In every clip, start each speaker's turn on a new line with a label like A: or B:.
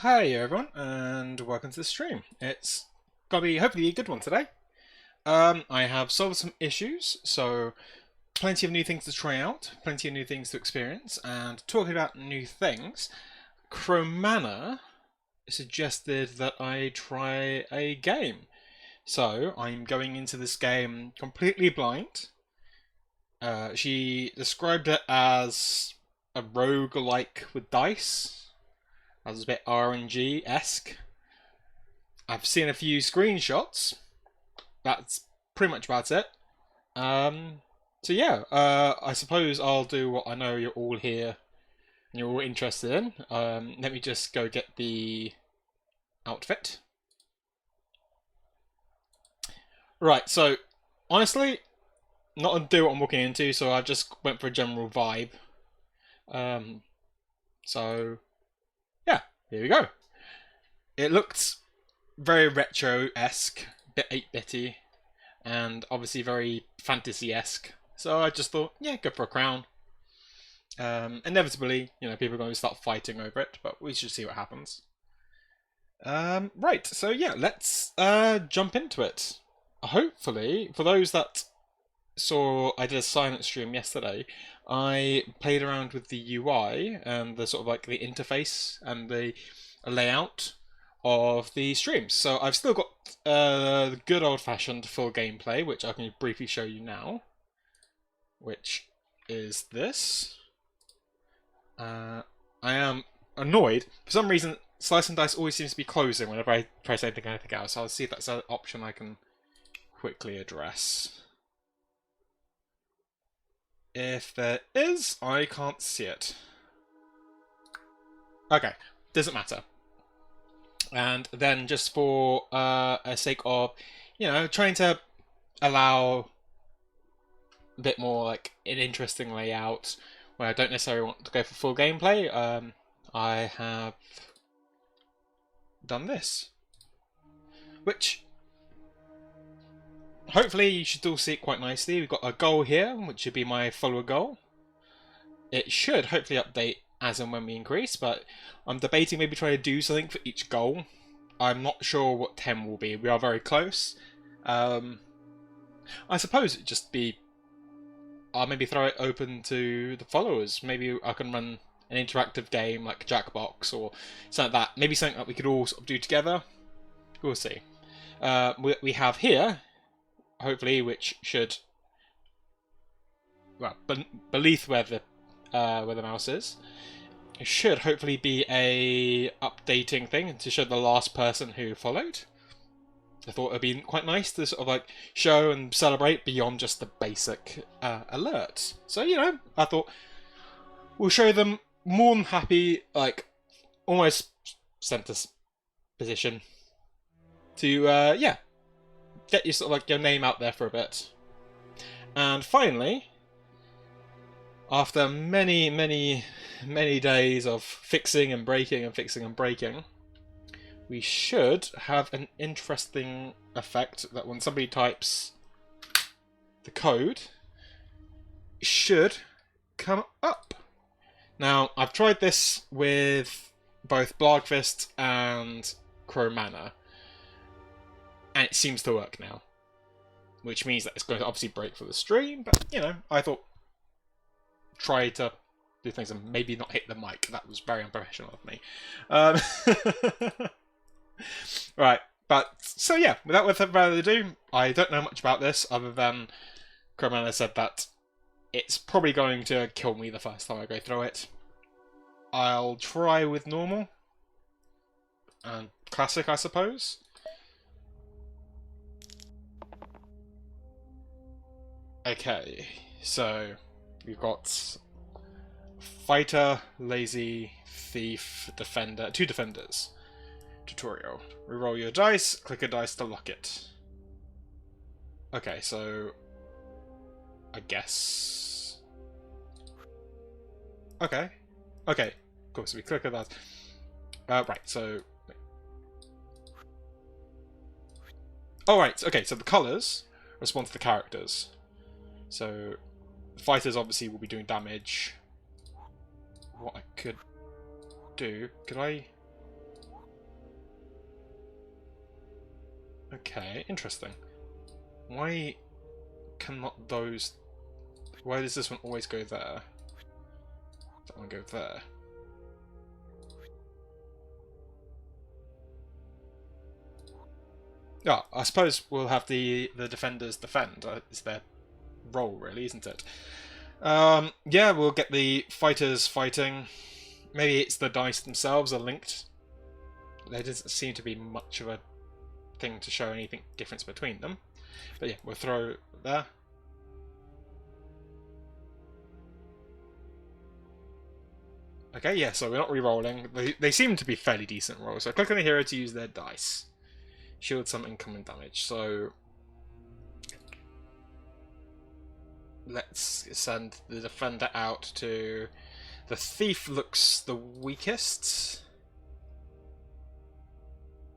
A: Hi everyone, and welcome to the stream. It's gonna be hopefully a good one today. I have solved some issues, so plenty of new things to try out, plenty of new things to experience, and talking about new things, Chromana suggested that I try a game. So I'm going into this game completely blind. She described it as a roguelike with dice. That was a bit RNG-esque. I've seen a few screenshots. That's pretty much about it. So yeah, I suppose I'll do what I know you're all here and you're all interested in. Let me just go get the outfit. Right, so honestly, not to do what I'm walking into, so I just went for a general vibe. So yeah, here we go. It looked very retro-esque, bit 8-bitty, and obviously very fantasy-esque. So I just thought, yeah, go for a crown. Inevitably, people are going to start fighting over it, but we should see what happens. Right, so yeah, let's jump into it. Hopefully, for those that saw, I did a silent stream yesterday, I played around with the UI and the sort of like the interface and the layout of the streams. So I've still got the good old-fashioned full gameplay, which I can briefly show you now, which is this. I am annoyed. For some reason, Slice and Dice always seems to be closing whenever I press anything else. I'll see if that's an option I can quickly address. If there is, I can't see it. Okay, doesn't matter. And then just for a sake of, trying to allow a bit more like an interesting layout where I don't necessarily want to go for full gameplay, I have done this, which hopefully you should all see it quite nicely. We've got a goal here, which should be my follower goal. It should hopefully update as and when we increase, but I'm debating maybe trying to do something for each goal. I'm not sure what 10 will be. We are very close. I suppose it'd just be... I'll maybe throw it open to the followers. Maybe I can run an interactive game like Jackbox or something like that. Maybe something that we could all sort of do together. We'll see. We have here, hopefully, which should... Well, beneath where the mouse is. It should hopefully be a updating thing to show the last person who followed. I thought it'd be quite nice to sort of like show and celebrate beyond just the basic alerts. So, I thought we'll show them more than happy, like, almost centre position to, yeah, get your sort of like your name out there for a bit. And finally, after many, many, many days of fixing and breaking and fixing and breaking, we should have an interesting effect that when somebody types the code, it should come up. Now, I've tried this with both Blogfist and Chromana, and it seems to work now. Which means that it's going to obviously break for the stream, but, I thought try to do things and maybe not hit the mic. That was very unprofessional of me. Right, but so yeah, without further ado, I don't know much about this other than Chromana said that it's probably going to kill me the first time I go through it. I'll try with normal and classic, I suppose. Okay, so we've got fighter, lazy, thief, defender, 2 defenders. Tutorial. Reroll your dice, click a dice to lock it. Okay, so I guess... Okay, cool, so we click a dice. Right, so... Alright, okay, so the colours respond to the characters. So, the fighters obviously will be doing damage. What I could do... Could I... Okay, interesting. Why cannot those... Why does this one always go there? That one go there? Yeah, I suppose we'll have the defenders defend. It's their role, really, isn't it? Yeah, we'll get the fighters fighting. Maybe it's the dice themselves are linked. There doesn't seem to be much of a thing to show anything difference between them. But yeah, we'll throw there. Okay, yeah, so we're not re-rolling. They seem to be fairly decent rolls. So click on the hero to use their dice. Shield some incoming damage. So let's send the defender out to... The thief looks the weakest.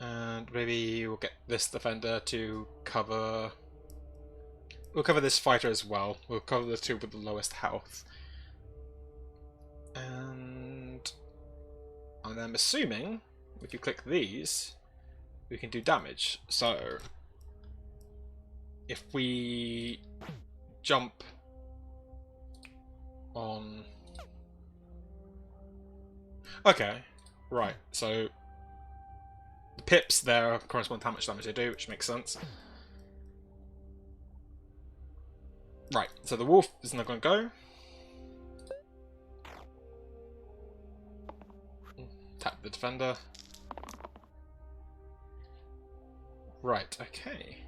A: And maybe we'll get this defender to cover... We'll cover this fighter as well. We'll cover the two with the lowest health. And I'm assuming if you click these, we can do damage. So if we jump on... Okay, right, so the pips there correspond to how much damage they do, which makes sense. Right, so the wolf is not going to go. Tap the defender. Right, okay.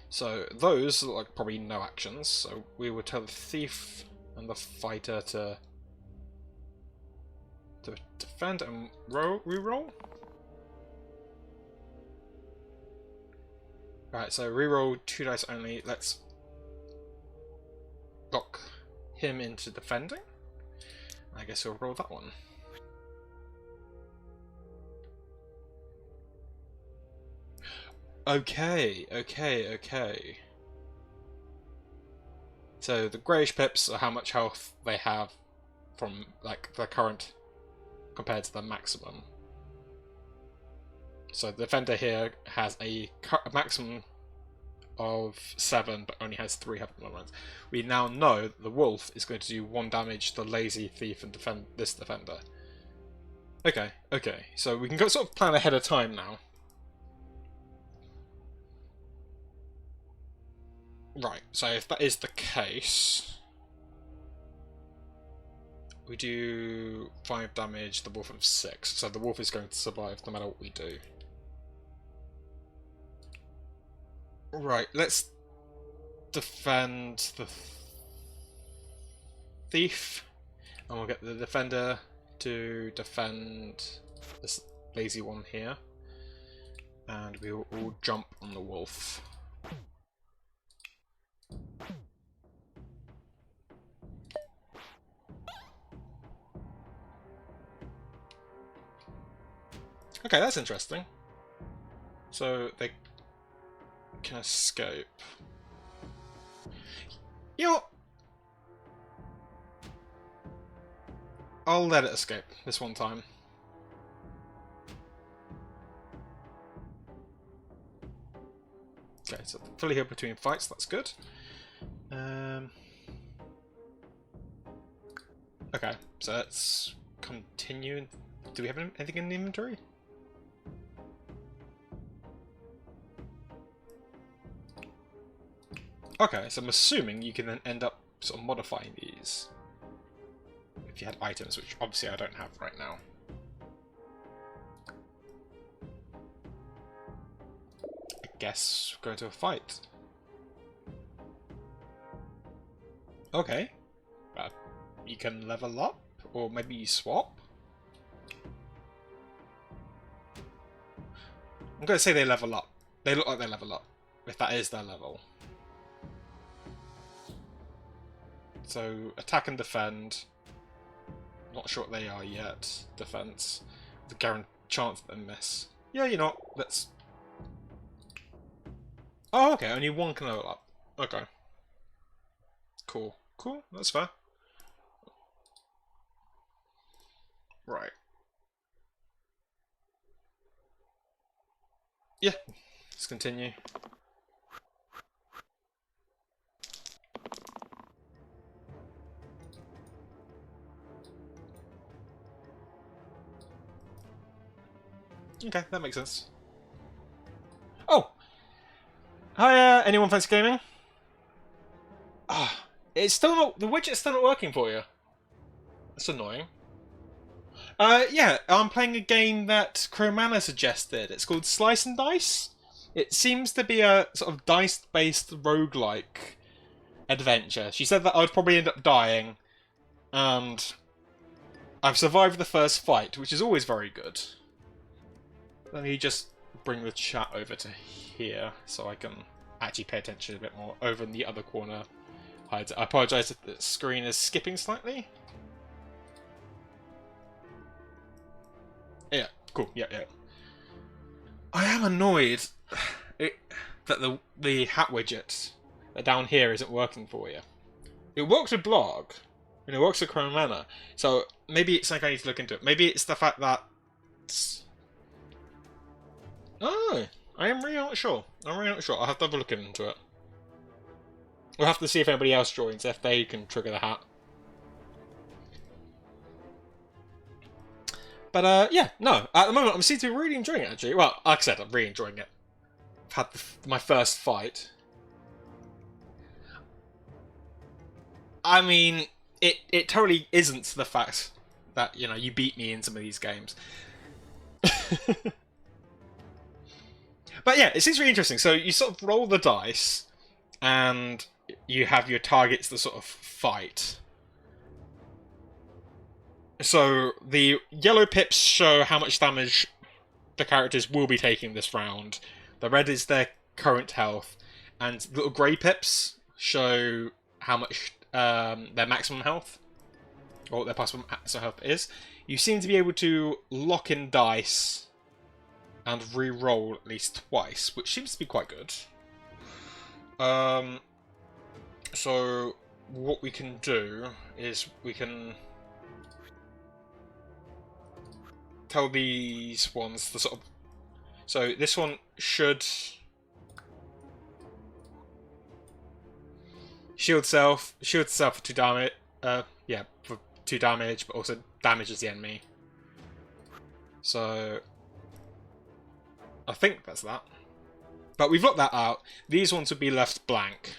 A: So those look like probably no actions, so we will tell the thief and the fighter to defend and reroll. Right, so reroll 2 dice only. Let's lock him into defending. I guess we'll roll that one. Okay. So the greyish pips are how much health they have from like the current compared to the maximum. So the defender here has a maximum of 7, but only has 3 health moments. We now know the wolf is going to do 1 damage to the lazy thief and defend this defender. Okay. So we can sort of plan ahead of time now. Right, so if that is the case, we do 5 damage, the wolf of 6, so the wolf is going to survive no matter what we do. Right, let's defend the thief, and we'll get the defender to defend this lazy one here, and we will all jump on the wolf. Okay, that's interesting. So they can escape. You know what? I'll let it escape this one time. Okay, so fully healed between fights, that's good. Okay, so let's continue. Do we have anything in the inventory? Okay, so I'm assuming you can then end up sort of modifying these if you had items, which obviously I don't have right now. I guess we're going to a fight. Okay. You can level up, or maybe you swap? I'm going to say they level up. They look like they level up, if that is their level. So, attack and defend. Not sure what they are yet. Defense. The guaranteed chance that they miss. Yeah, you're not. Let's... Oh, okay. Only one can level up. Okay. Cool. That's fair. Right. Yeah. Let's continue. Okay, that makes sense. Oh! Hi, anyone fancy gaming? Ah, it's still not... The widget's still not working for you. That's annoying. Yeah, I'm playing a game that Cromana suggested. It's called Slice and Dice. It seems to be a sort of dice-based roguelike adventure. She said that I would probably end up dying, and I've survived the first fight, which is always very good. Let me just bring the chat over to here so I can actually pay attention a bit more. Over in the other corner. I apologise if the screen is skipping slightly. Yeah, cool. Yeah. I am annoyed that the hat widget down here isn't working for you. It works with Blog, and it works with Chrome Manor, so maybe it's something I need to look into it. Maybe it's the fact that... Oh, I am really not sure. I'm really not sure. I'll have to have a look into it. We'll have to see if anybody else joins, if they can trigger the hat. But, yeah, no. At the moment, I'm seem to be really enjoying it, actually. Well, like I said, I'm really enjoying it. I've had my first fight. I mean, it totally isn't the fact that, you know, you beat me in some of these games. But yeah, it seems really interesting. So you sort of roll the dice, and you have your targets to sort of fight. So the yellow pips show how much damage the characters will be taking this round. The red is their current health, and little grey pips show how much their maximum health, or their possible maximum health is. You seem to be able to lock in dice and re-roll at least twice, which seems to be quite good. So what we can do is we can tell these ones the sort of... So this one should shield self for 2 damage. Yeah, for 2 damage, but also damages the enemy. So I think that's that. But we've locked that out. These ones would be left blank,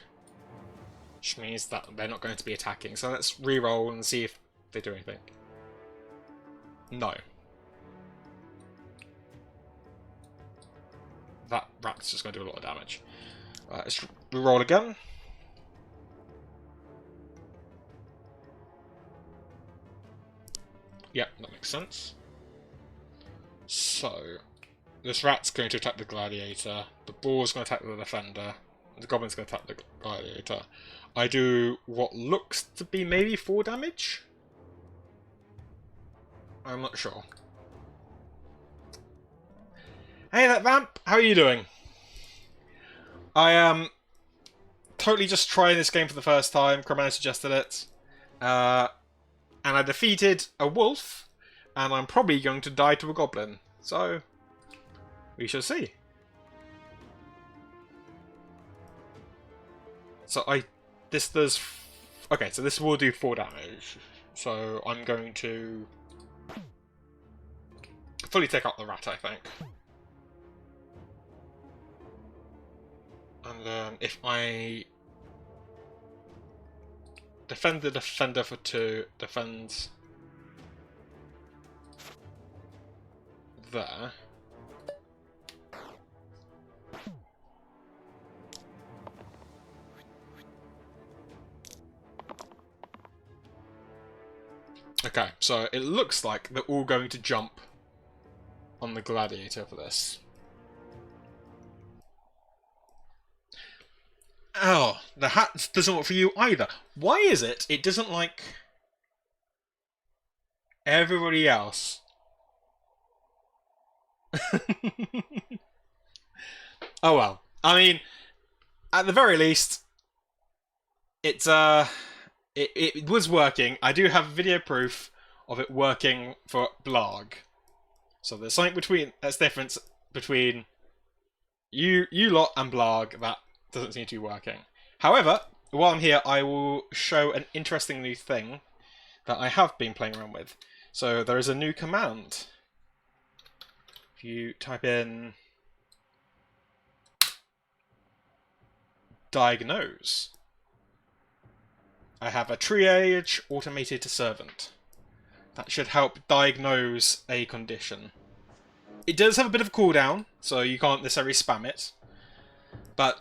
A: which means that they're not going to be attacking. So let's re-roll and see if they do anything. No. That rat's just going to do a lot of damage. Let's re-roll again. Yep, that makes sense. So this rat's going to attack the gladiator, the boar's going to attack the defender, and the goblin's going to attack the gladiator. I do what looks to be maybe 4 damage? I'm not sure. Hey that vamp, how are you doing? I am totally just trying this game for the first time. Cromana suggested it. And I defeated a wolf, and I'm probably going to die to a goblin. So we shall see. So this does... Okay, so this will do 4 damage. So I'm going to fully take out the rat, I think. And then if I defend the defender for 2, defends there. Okay, so it looks like they're all going to jump on the gladiator for this. Oh, the hat doesn't work for you either. Why is it doesn't like everybody else? Oh well. I mean, at the very least, it's it was working. I do have video proof of it working for Blog. So there's something that's different between You lot and Blarg, that doesn't seem to be working. However, while I'm here, I will show an interesting new thing that I have been playing around with. So there is a new command. If you type in diagnose, I have a triage automated servant. That should help diagnose a condition. It does have a bit of a cooldown, so you can't necessarily spam it. But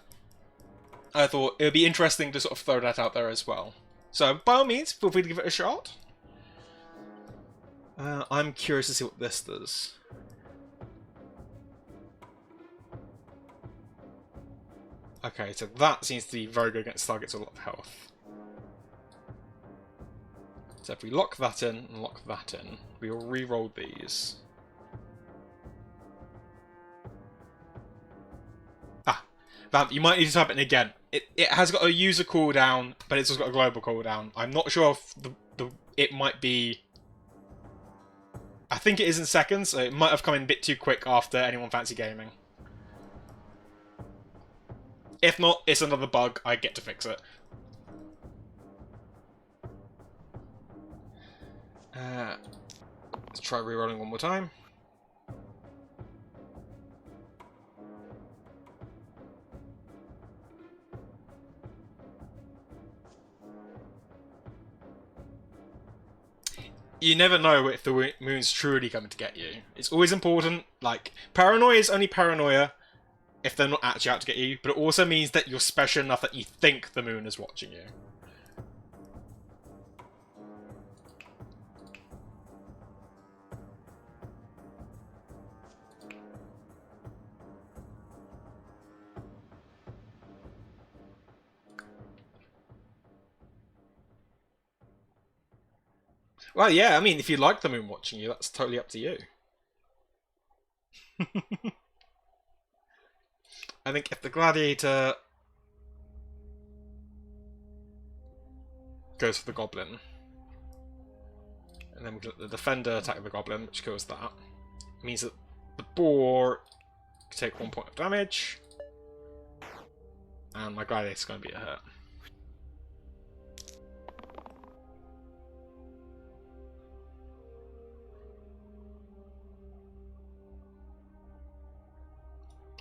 A: I thought it would be interesting to sort of throw that out there as well. So by all means, feel free to give it a shot. I'm curious to see what this does. Okay, so that seems to be very good against targets with a lot of health. So if we lock that in and lock that in, we will re-roll these. You might need to type it in again. It has got a user cooldown, but it's also got a global cooldown. I'm not sure if it might be... I think it is in seconds, so it might have come in a bit too quick after anyone fancy gaming. If not, it's another bug. I get to fix it. Let's try rerolling one more time. You never know if the moon's truly coming to get you. It's always important, like, paranoia is only paranoia if they're not actually out to get you, but it also means that you're special enough that you think the moon is watching you. Well, yeah, I mean, if you like the moon watching you, that's totally up to you. I think if the gladiator goes for the goblin, and then we let the defender attack the goblin, which kills that, it means that the boar can take 1 point of damage, and my gladiator's going to be a hurt.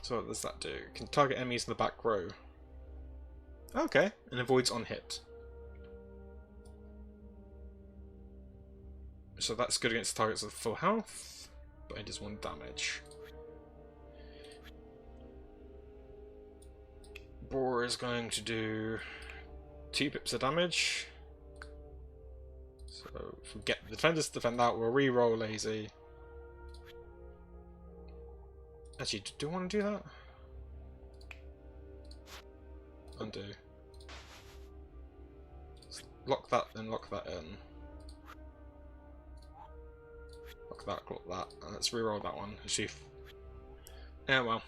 A: So what does that do? Can target enemies in the back row. Okay, and avoids on hit. So that's good against targets with full health, but it does 1 damage. Boar is going to do 2 pips of damage. So if we get the defenders to defend that, we'll re-roll lazy. Actually, do I want to do that? Undo. Lock that, then lock that in. Lock that. Let's reroll that one. See. Yeah, well.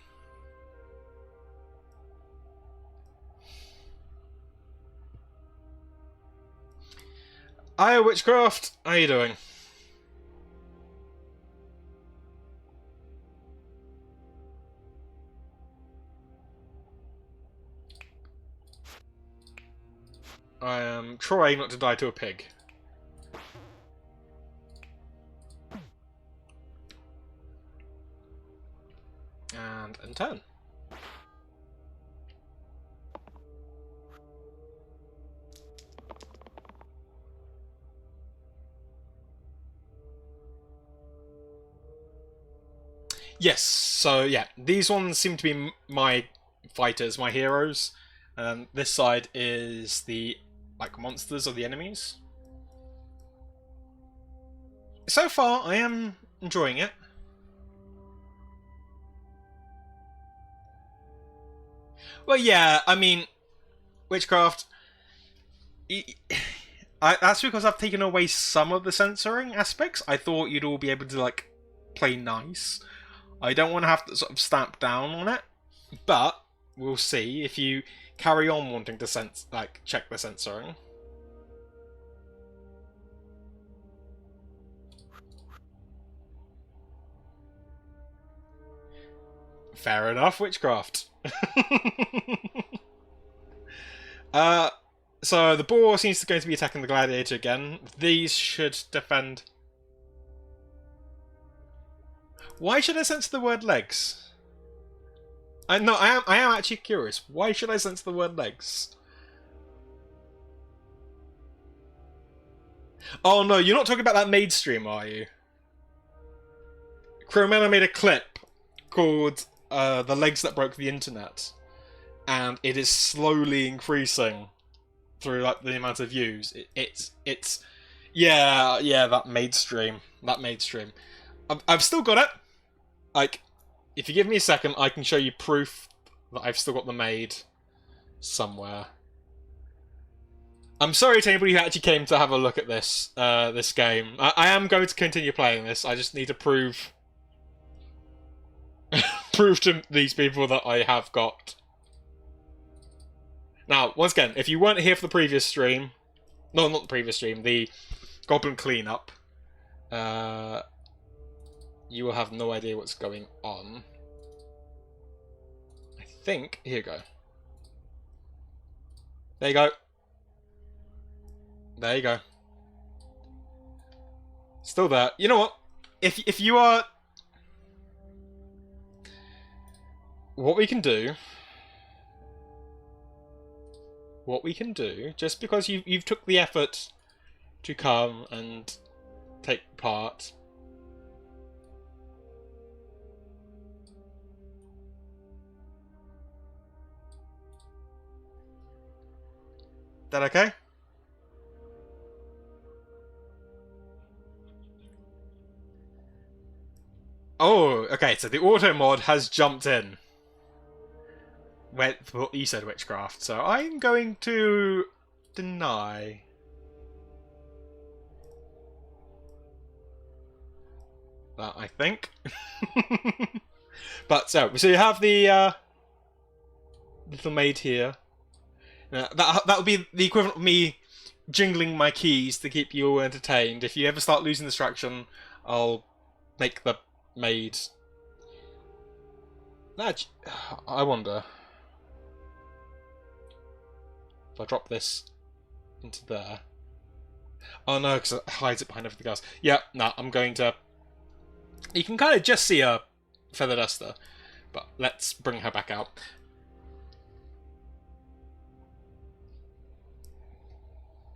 A: Hiya, Witchcraft! How you doing? I am trying not to die to a pig. And turn. Yes, so yeah, these ones seem to be my fighters, my heroes. This side is the monsters or the enemies. So far, I am enjoying it. Well, yeah, I mean, Witchcraft. That's because I've taken away some of the censoring aspects. I thought you'd all be able to play nice. I don't want to have to sort of stamp down on it, but we'll see if you carry on wanting to check the censoring. Fair enough, witchcraft. So the boar seems to going to be attacking the gladiator again. These should defend. Why should I sense the word legs? I am actually curious. Why should I sense the word legs? Oh no, you're not talking about that maid stream, are you? Cromana made a clip called "The Legs That Broke the Internet," and it is slowly increasing through like the amount of views. It's yeah, that maid stream. I've still got it. Like, if you give me a second, I can show you proof that I've still got the maid somewhere. I'm sorry to anybody who actually came to have a look at this this game. I am going to continue playing this. I just need to prove prove to these people that I have got. Now, once again, if you weren't here for the previous stream, no, not the previous stream, the Goblin Cleanup, you will have no idea what's going on. I think, here you go. There you go. There you go. Still there. You know what? If you are... What we can do, just because you've took the effort to come and take part, that okay? Oh, okay, so the auto mod has jumped in. Well, you said witchcraft, so I'm going to deny. That, I think. But, so you have the little maid here. That would be the equivalent of me jingling my keys to keep you all entertained. If you ever start losing distraction, I'll make the maid... I wonder... If I drop this into there... Oh no, because it hides it behind everything else. Yeah, no, I'm going to... You can kind of just see a feather duster, but let's bring her back out.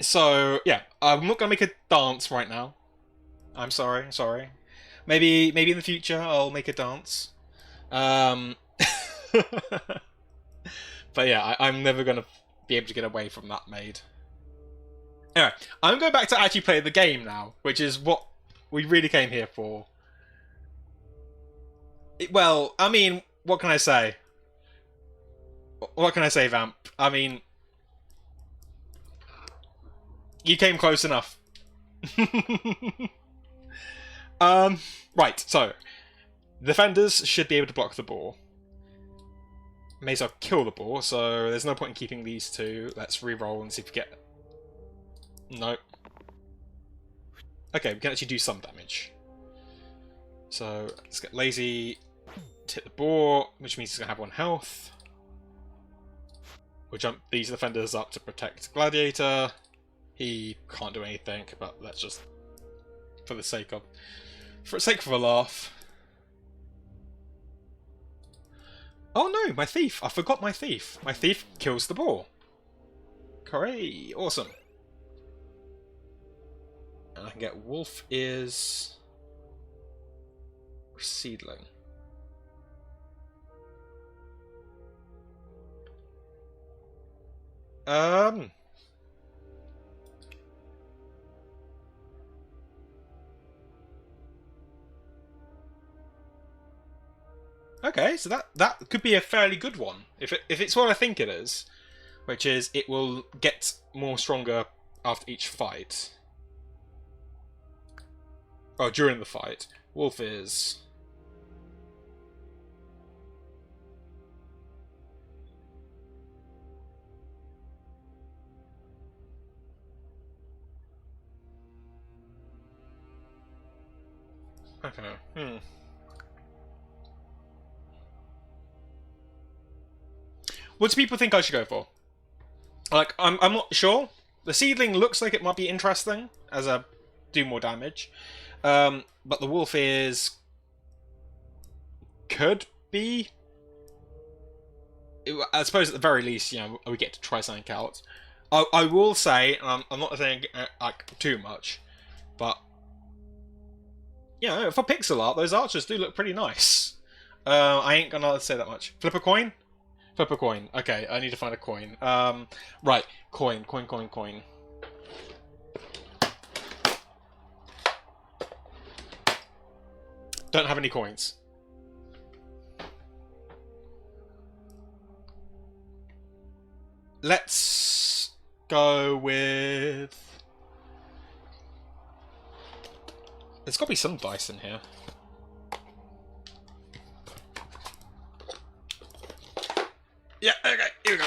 A: So, yeah, I'm not going to make a dance right now. I'm sorry. Maybe in the future I'll make a dance. But yeah, I'm never going to be able to get away from that maid. Anyway, I'm going back to actually play the game now, which is what we really came here for. Well, I mean, what can I say? What can I say, Vamp? I mean, you came close enough. Right, so defenders should be able to block the boar. May as well kill the boar, so there's no point in keeping these two. Let's re-roll and see if we get... Nope. Okay, we can actually do some damage. So, let's get lazy, hit the boar, which means he's going to have 1 health. We'll jump these defenders up to protect Gladiator. He can't do anything, but let's just... For the sake of a laugh. Oh no, my thief! I forgot my thief. My thief kills the boar. Hooray! Awesome. And I can get wolf is... seedling. Okay, so that could be a fairly good one. If it's what I think it is, which is it will get more stronger after each fight. Oh, during the fight. Wolf is... Okay, What do people think I should go for? Like, I'm not sure. The seedling looks like it might be interesting as a do more damage, but the wolf is could be. I suppose at the very least, you know, we get to try something out. I will say, and I'm not saying like too much, but you know, for pixel art, those archers do look pretty nice. I ain't gonna say that much. Flip a coin. Flip a coin. Okay, I need to find a coin. Right, coin. Don't have any coins. Let's go with... There's got to be some dice in here. Yeah, okay, here we go.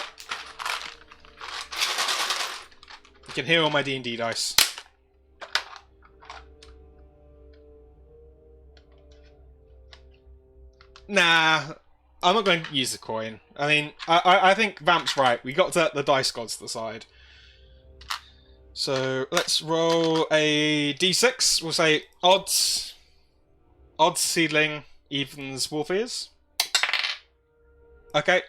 A: You can hear all my D&D dice. Nah, I'm not going to use the coin. I mean, I think Vamp's right. We got the dice gods to the side. So let's roll a d6. We'll say odds seedling, evens wolf ears. Okay.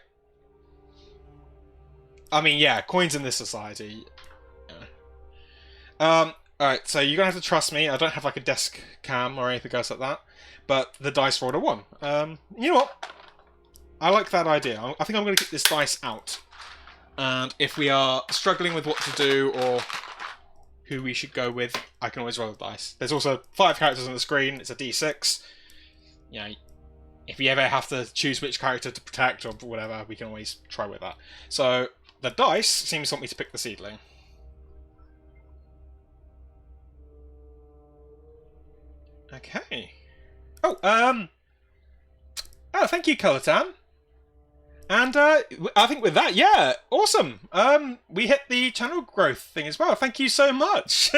A: I mean, yeah, coins in this society. Yeah. Alright, so you're gonna have to trust me. I don't have like a desk cam or anything else like that. But the dice rolled a 1. You know what? I like that idea. I think I'm gonna keep this dice out. And if we are struggling with what to do or who we should go with, I can always roll the dice. There's also 5 characters on the screen. It's a d6. You know, if we ever have to choose which character to protect or whatever, we can always try with that. So the dice seems to want me to pick the seedling. Okay. Oh, oh, thank you, Colatan. And I think with that, yeah, awesome. We hit the channel growth thing as well. Thank you so much.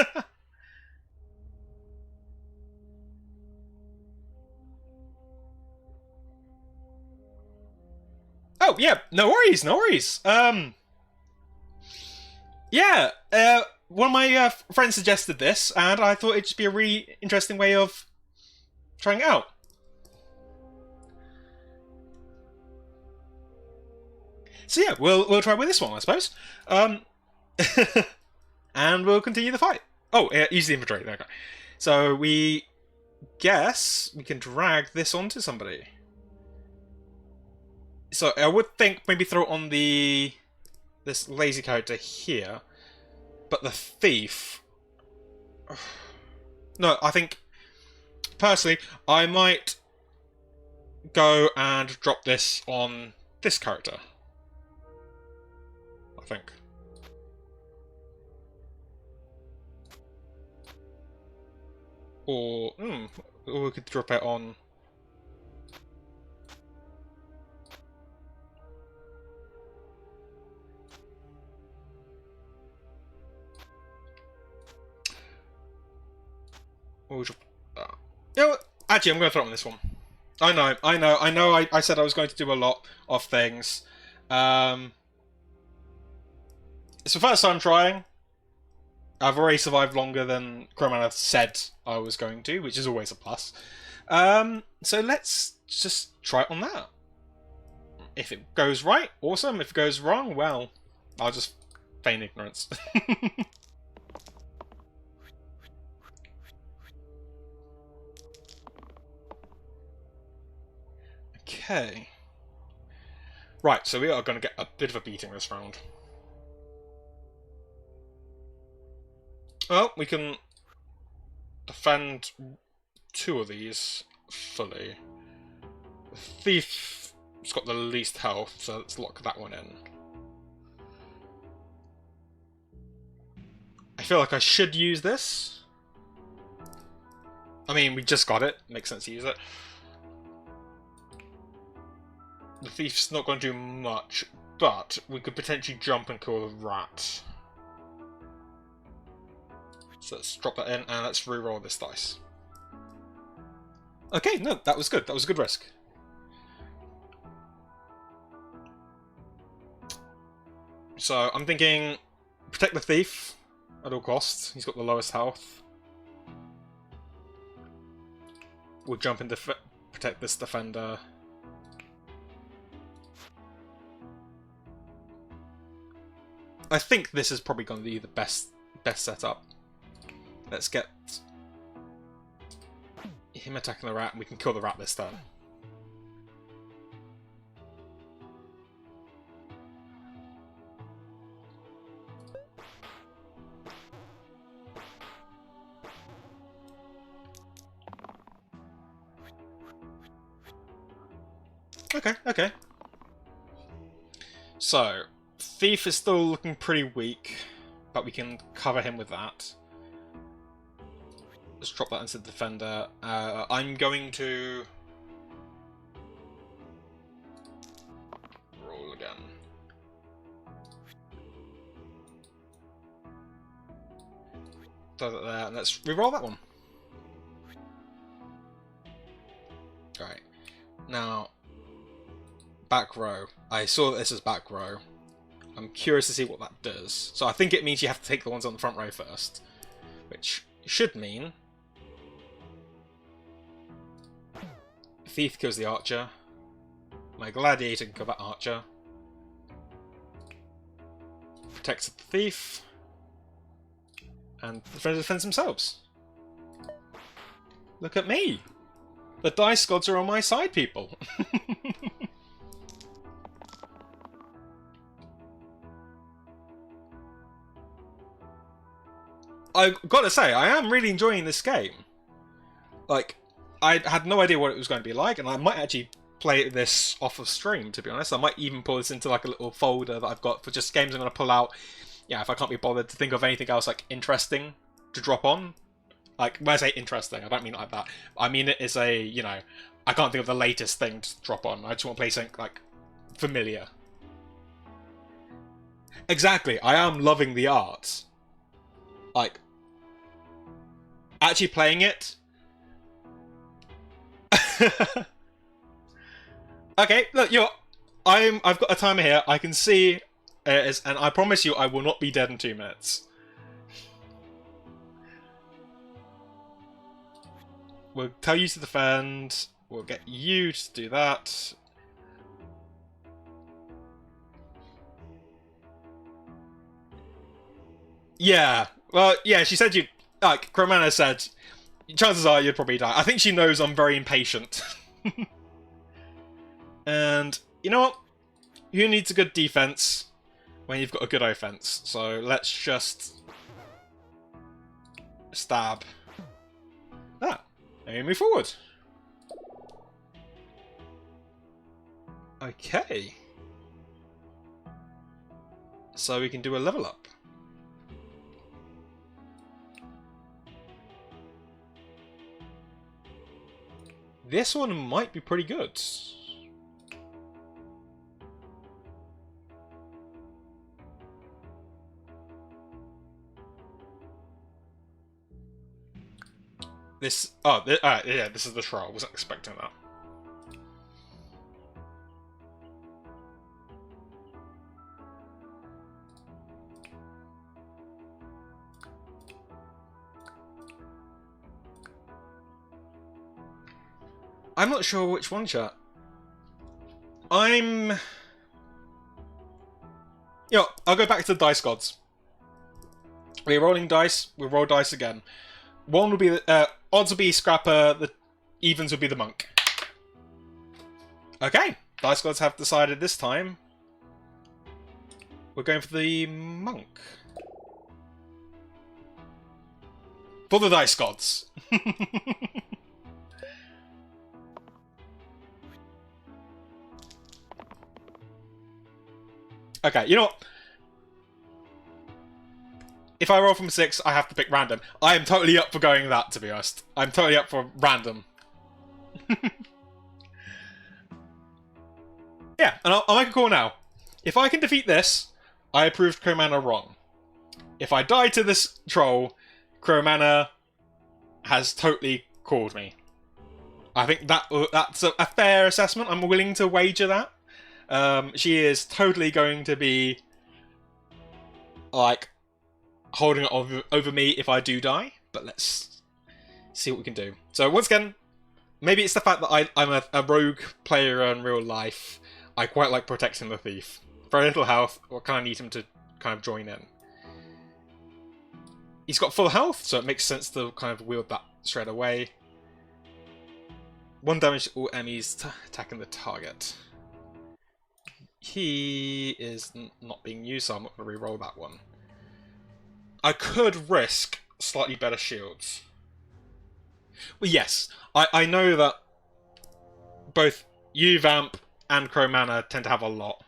A: Oh yeah, no worries, no worries. Yeah, one of my friends suggested this, and I thought it'd just be a really interesting way of trying it out. So yeah, we'll try with this one, I suppose. And we'll continue the fight. Oh, use the inventory. There we go. So we guess we can drag this onto somebody. So I would think maybe throw it on this lazy character here, but the thief. No, I think personally I might go and drop this on this character. I think. Or we could drop it on. Or drop. You know what? Actually, I'm going to throw it on this one. I know. I said I was going to do a lot of things. It's the first time trying. I've already survived longer than Crowman said I was going to, which is always a plus. So let's just try it on that. If it goes right, awesome. If it goes wrong, well, I'll just feign ignorance. Okay. Right, so we are going to get a bit of a beating this round. Well, we can defend 2 of these fully. The thief's got the least health, so let's lock that one in. I feel like I should use this. I mean, we just got it. Makes sense to use it. The thief's not going to do much, but we could potentially jump and kill the rat. So let's drop that in, and let's re-roll this dice. Okay, no, that was good. That was a good risk. So I'm thinking protect the thief at all costs. He's got the lowest health. We'll jump in to protect this defender. I think this is probably going to be the best setup. Let's get him attacking the rat, and we can kill the rat this turn. Okay. So, Thief is still looking pretty weak, but we can cover him with that. Let's drop that into the defender. I'm going to roll again. Throw that there, and let's re-roll that one. Alright. Now, back row. I saw that this is back row. I'm curious to see what that does. So I think it means you have to take the ones on the front row first. Which should mean Thief kills the archer. My gladiator can kill that archer. Protects the thief. And the defender defends themselves. Look at me! The dice gods are on my side, people! I've got to say, I am really enjoying this game. Like, I had no idea what it was going to be like, and I might actually play this off of stream, to be honest. I might even pull this into like a little folder that I've got for just games I'm going to pull out. Yeah, if I can't be bothered to think of anything else like interesting to drop on. Like, when I say interesting, I don't mean it like that. I mean it as a, you know, I can't think of the latest thing to drop on. I just want to play something, like, familiar. Exactly, I am loving the art. Like, actually playing it. Okay, look, I've got a timer here. I can see and I promise you, I will not be dead in 2 minutes. We'll tell you to defend. We'll get you to do that. Yeah. Well, yeah, she said you... Like, Cromana said, chances are you'd probably die. I think she knows I'm very impatient. And, you know what? Who needs a good defense when you've got a good offense? So, let's just... stab. Ah. And move forward. Okay. So we can do a level up. This one might be pretty good. This... Oh, yeah, this is the trial. I wasn't expecting that. I'm not sure which one, chat. I'll go back to the dice gods. We're rolling dice. We'll roll dice again. One will be the odds will be Scrapper. The evens will be the monk. Okay, dice gods have decided this time. We're going for the monk. For the dice gods. Okay, you know what? If I roll from 6, I have to pick random. I am totally up for going that, to be honest. I'm totally up for random. Yeah, and I'll make a call now. If I can defeat this, I proved Cromana wrong. If I die to this troll, Cromana has totally called me. I think that's a fair assessment. I'm willing to wager that. She is totally going to be like, holding it over me if I do die, but let's see what we can do. So once again, maybe it's the fact that I'm a rogue player in real life. I quite like protecting the thief. Very little health, or kind of need him to kind of join in. He's got full health, so it makes sense to kind of wield that straight away. 1 damage to all enemies attacking the target. He is not being used, so I'm not going to reroll that one. I could risk slightly better shields. Well, yes, I know that both you, Vamp, and Crow Manor tend to have a lot.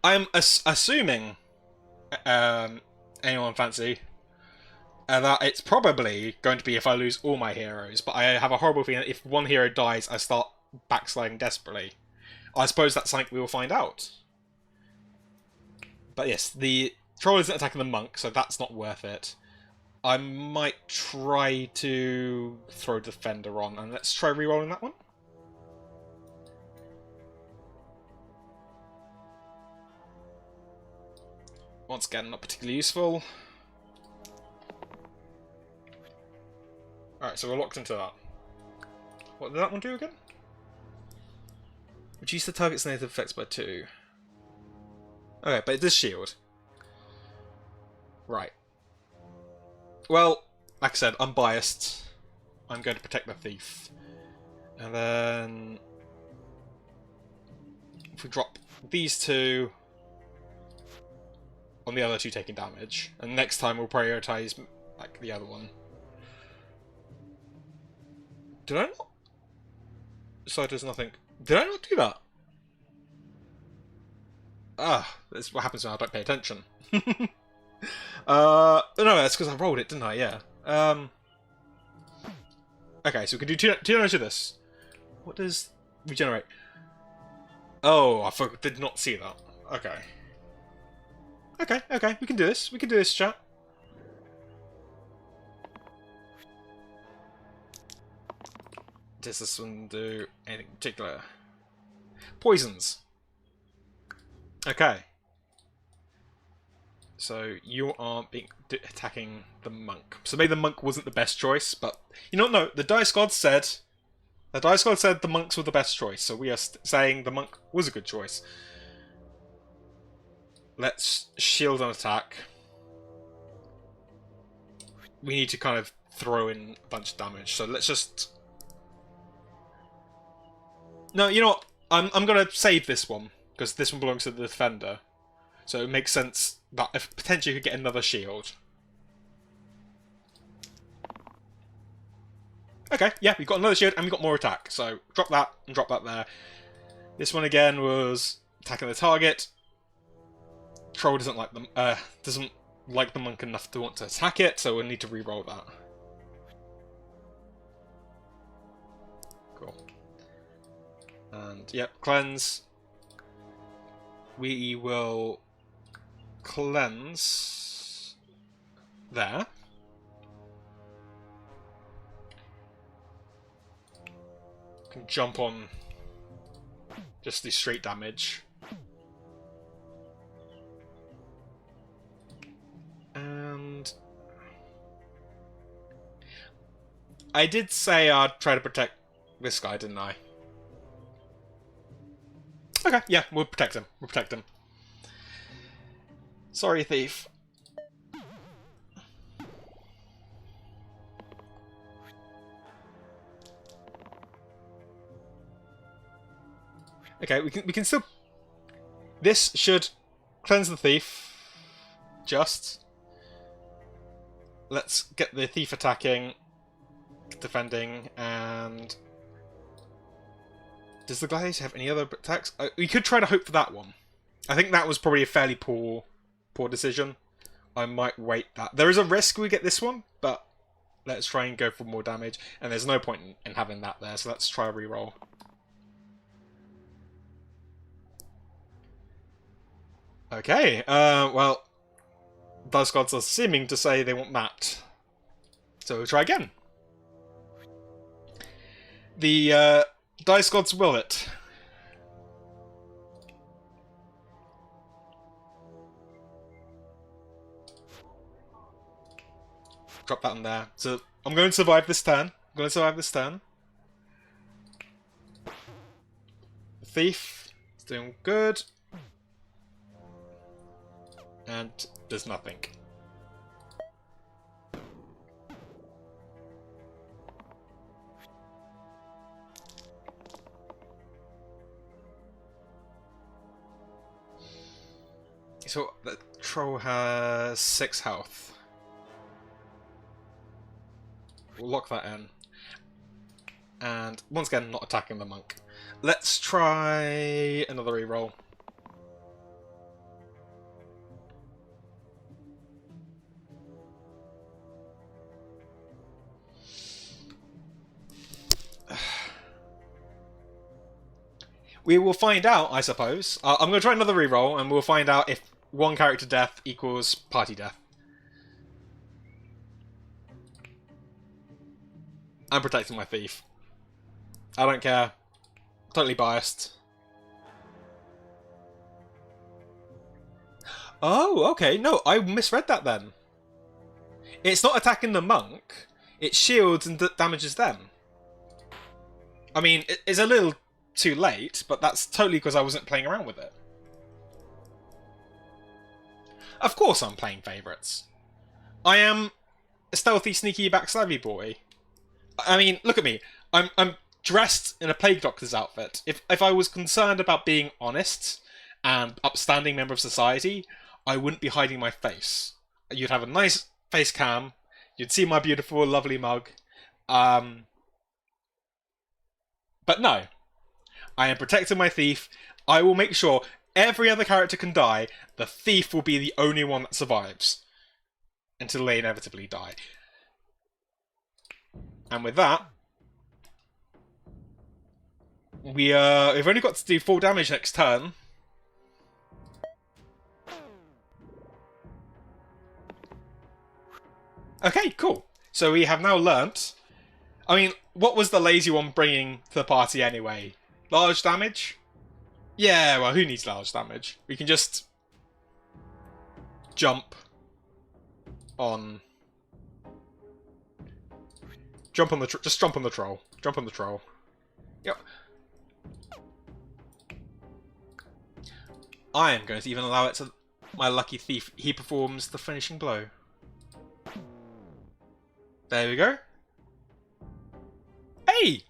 A: I'm assuming, anyone fancy, that it's probably going to be if I lose all my heroes, but I have a horrible feeling that if one hero dies, I start backsliding desperately. I suppose that's something we will find out. But yes, the troll isn't attacking the monk, so that's not worth it. I might try to throw Defender on, and let's try rerolling that one. Once again, not particularly useful. Alright, so we're locked into that. What did that one do again? Reduce the target's negative effects by 2. Okay, but it does shield. Right. Well, like I said, I'm biased. I'm going to protect the thief. And then if we drop these two on the other two taking damage, and next time we'll prioritize like the other one. Did I not? So there's nothing. Did I not do that? Ah, that's what happens when I don't pay attention. No, that's because I rolled it, didn't I? Yeah. Okay, so we can do two damage to this. What does regenerate? Oh, I did not see that. Okay. Okay, we can do this. We can do this, chat. Does this one do anything particular? Poisons. Okay. So you are attacking the monk. So maybe the monk wasn't the best choice, but you don't know. The Dice God said the monks were the best choice. So we are saying the monk was a good choice. Let's shield an attack. We need to kind of throw in a bunch of damage. So let's just. No, you know what? I'm gonna save this one because this one belongs to the defender. So it makes sense that if potentially you could get another shield. Okay, yeah, we've got another shield and we've got more attack. So drop that and drop that there. This one again was attacking the target. Troll doesn't like them. Doesn't like the monk enough to want to attack it, so we'll need to re-roll that. Cool. And yep, cleanse. We will cleanse there. Can jump on just the straight damage. And I did say I'd try to protect this guy, didn't I? Okay, yeah, we'll protect him. We'll protect him. Sorry, thief. Okay, we can still. This should cleanse the thief. Just. Let's get the thief attacking, defending, and. Does the gladiator have any other attacks? We could try to hope for that one. I think that was probably a fairly poor decision. I might wait that. There is a risk we get this one, but let's try and go for more damage. And there's no point in having that there, so let's try a reroll. Okay, well, Dice Gods are seeming to say they want that. So we'll try again. The Dice Gods will it. drop that in there. So I'm going to survive this turn. I'm going to survive this turn. Thief is doing good. And does nothing. So the troll has 6 health. We'll lock that in. And once again, not attacking the monk. Let's try another reroll. We will find out, I suppose. I'm going to try another reroll, and we'll find out if one character death equals party death. I'm protecting my thief. I don't care. Totally biased. Oh, okay. No, I misread that then. It's not attacking the monk. It shields and damages them. I mean, it's a little too late, but that's totally because I wasn't playing around with it. Of course I'm playing favourites. I am a stealthy, sneaky, backstabby boy. I mean, look at me. I'm dressed in a plague doctor's outfit. If I was concerned about being honest and upstanding member of society, I wouldn't be hiding my face. You'd have a nice face cam. You'd see my beautiful, lovely mug. But no. I am protecting my thief. I will make sure every other character can die. The thief will be the only one that survives. Until they inevitably die. And with that, we've only got to do 4 damage next turn. Okay, cool. So we have now learnt. I mean, what was the lazy one bringing to the party anyway? Large damage? Yeah, well, who needs large damage? We can just jump on... just jump on the troll. Jump on the troll. Yep. I am going to even allow it to my lucky thief. He performs the finishing blow. There we go. Hey!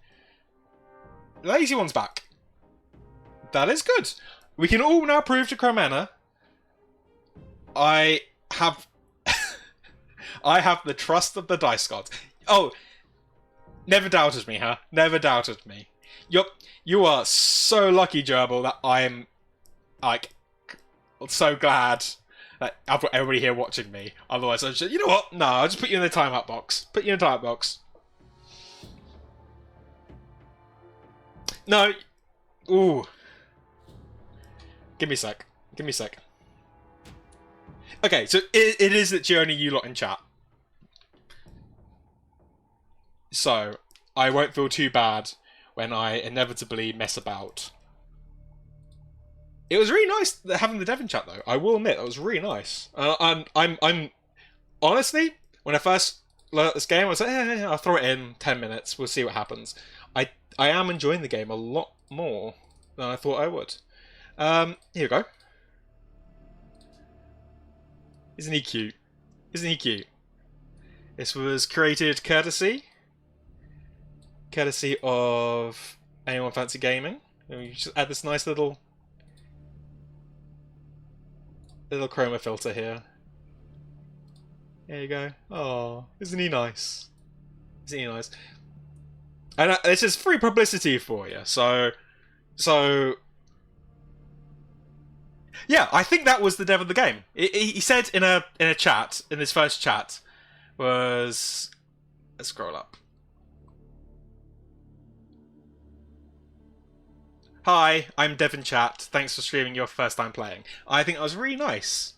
A: The lazy one's back. That is good. We can all now prove to Cromena I have I have the trust of the dice gods. Oh, never doubted me, huh? Never doubted me. You are so lucky, Gerbil, that I'm like so glad that I've got everybody here watching me. Otherwise, I'd just, you know what? No, I'll just put you in the timeout box. Put you in the timeout box. No. Ooh. Give me a sec. Give me a sec. Okay, so it is literally only you lot in chat. So, I won't feel too bad when I inevitably mess about. It was really nice having the dev in chat, though. I will admit, that was really nice. I'm honestly, when I first learnt this game, I was like, I'll throw it in 10 minutes. We'll see what happens. I am enjoying the game a lot more than I thought I would. Here we go. Isn't he cute? Isn't he cute? This was created courtesy of Anyone Fancy Gaming. And we just add this nice little chroma filter here. There you go. Oh, isn't he nice? Isn't he nice? And this is free publicity for you. So yeah, I think that was the dev of the game. He said in a chat, in his first chat, was... Let's scroll up. Hi, I'm Devin Chat. Thanks for streaming your first time playing. I think that was really nice.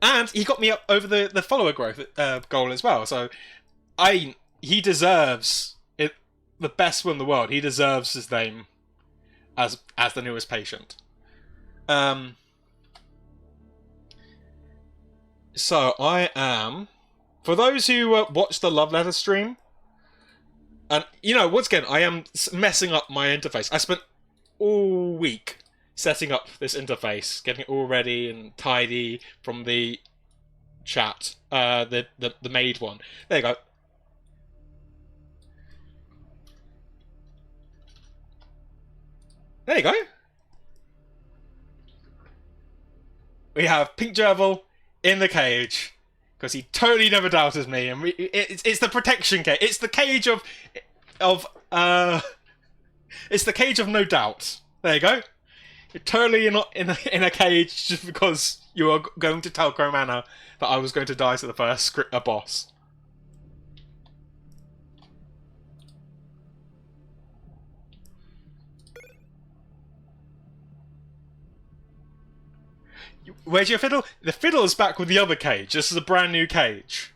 A: And he got me up over the follower growth goal as well. So he deserves it, the best one in the world. He deserves his name as the newest patient. So I am For those who watched the Love Letter stream, and you know, once again, I am messing up my interface. I spent all week setting up this interface, getting it all ready and tidy from the chat, the made one. There you go. There you go. We have Pink Gerbil in the cage because he totally never doubted me, and it's the protection cage. It's the cage of it's the cage of no doubt. There you go. You're totally not in a cage just because you are going to tell Manor that I was going to die to the first boss. Where's your fiddle? The fiddle is back with the other cage. This is a brand new cage.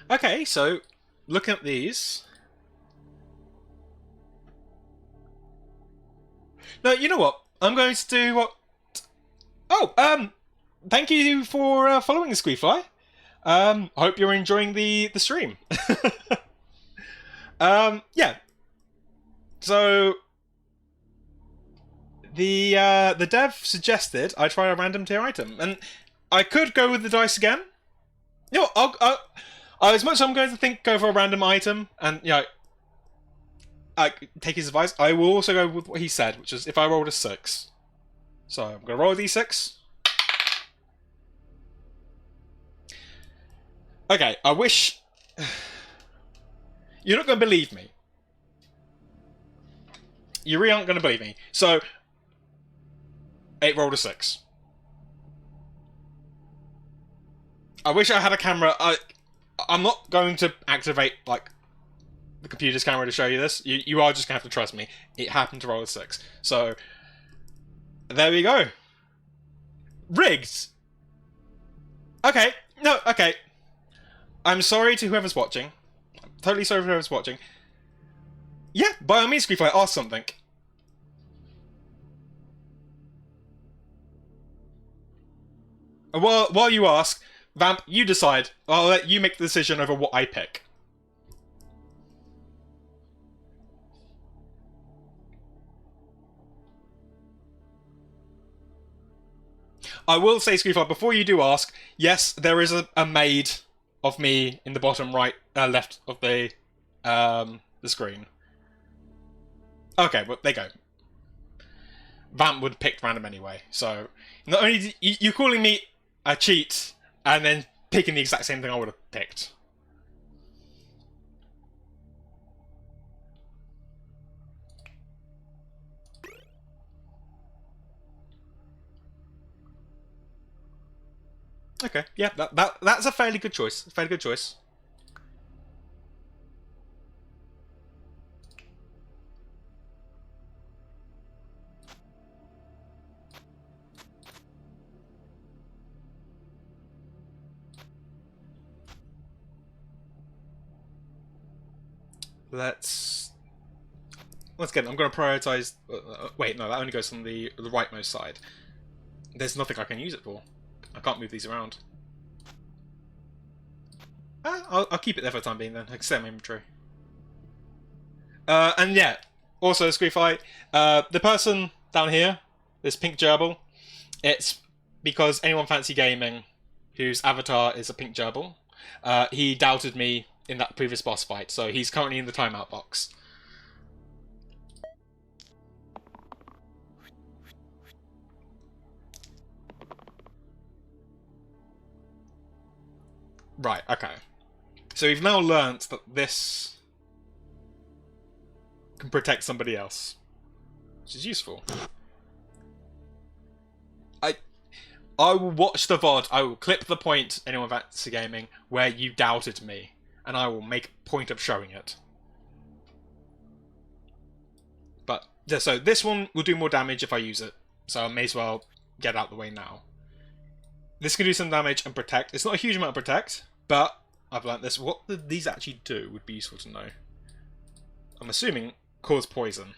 A: Okay, so looking at these. No, you know what? I'm going to do what? Oh, thank you for following the Squeefly. I hope you're enjoying the stream. Yeah. So the dev suggested I try a random tier item, and I could go with the dice again. You know, I'll as much as I'm going to go for a random item, and you know, take his advice, I will also go with what he said, which is if I rolled a 6. So I'm going to roll a d6. Okay, I wish... You're not going to believe me. You really aren't going to believe me. So, it rolled a 6. I wish I had a camera. I'm not going to activate, like, the computer's camera to show you this. You are just going to have to trust me. It happened to roll a 6. So, there we go. Rigged! Okay. No, okay. I'm sorry to whoever's watching. I'm totally sorry for whoever's watching. Yeah, by all means, Squeefly, ask something. While you ask, Vamp, you decide. I'll let you make the decision over what I pick. I will say, Squeefly, before you do ask, yes, there is a maid of me in the bottom right, left of the screen. Okay, well, there you go. Vamp would have picked random anyway, so not only you calling me a cheat and then picking the exact same thing I would have picked. Okay, yeah, that's a fairly good choice. Fairly good choice. Let's... Once again, I'm going to prioritize... wait, no, that only goes on the rightmost side. There's nothing I can use it for. I can't move these around. I'll keep it there for the time being then. I can stay in my inventory. And yeah, also Squeefly, the person down here, this pink gerbil, it's because anyone fancy gaming whose avatar is a pink gerbil. He doubted me in that previous boss fight, so he's currently in the timeout box. Right, okay. So we've now learnt that this can protect somebody else, which is useful. I will watch the VOD, I will clip the point, anyone fancy gaming, where you doubted me, and I will make a point of showing it. But, yeah, so this one will do more damage if I use it, so I may as well get out of the way now. This can do some damage and protect. It's not a huge amount of protect, but I've learnt this. What these actually do would be useful to know. I'm assuming cause poison.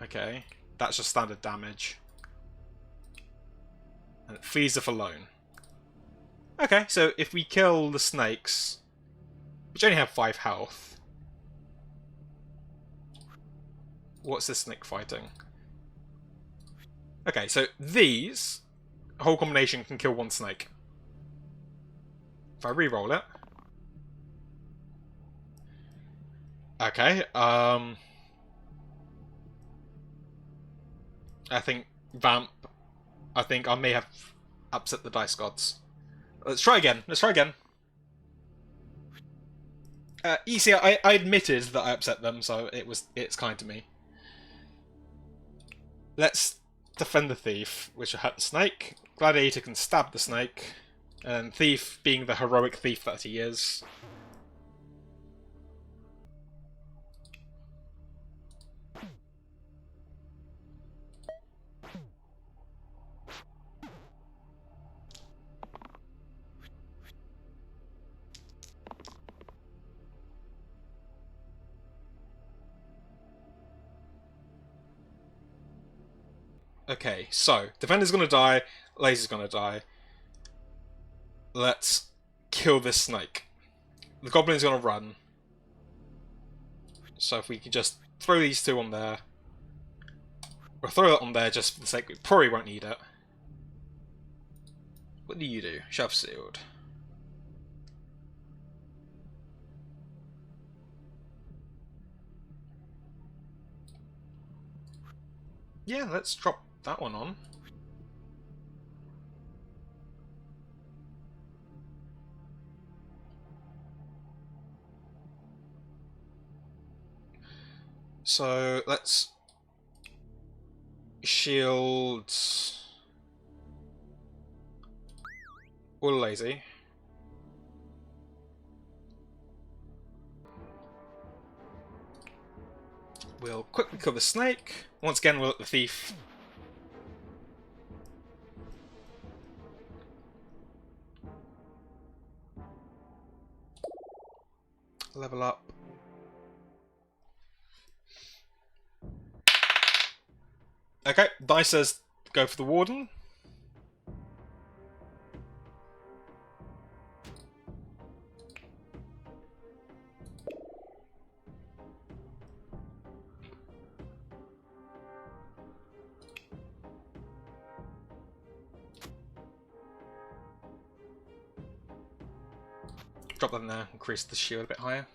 A: Okay, that's just standard damage. And it feeds off alone. Okay, so if we kill the snakes, which only have 5 health, what's this snake fighting? Okay, so these, whole combination can kill 1 snake. If I re-roll it. Okay, I think Vamp, I may have upset the dice gods. Let's try again, You see, I admitted that I upset them, so it's kind to me. Let's defend the thief, which will hurt the snake. Gladiator can stab the snake, and thief, being the heroic thief that he is. Okay, so defender's gonna die, laser's gonna die. Let's kill this snake. The goblin's gonna run. So if we can just throw these 2 on there. Or throw that on there just for the sake, we probably won't need it. What do you do? Shove sealed. Yeah, let's drop that one on. So let's shield all lazy. We'll quickly kill the snake. Once again, we'll let the thief. Level up. Okay, dice says go for the warden. Drop them there, increase the shield a bit higher.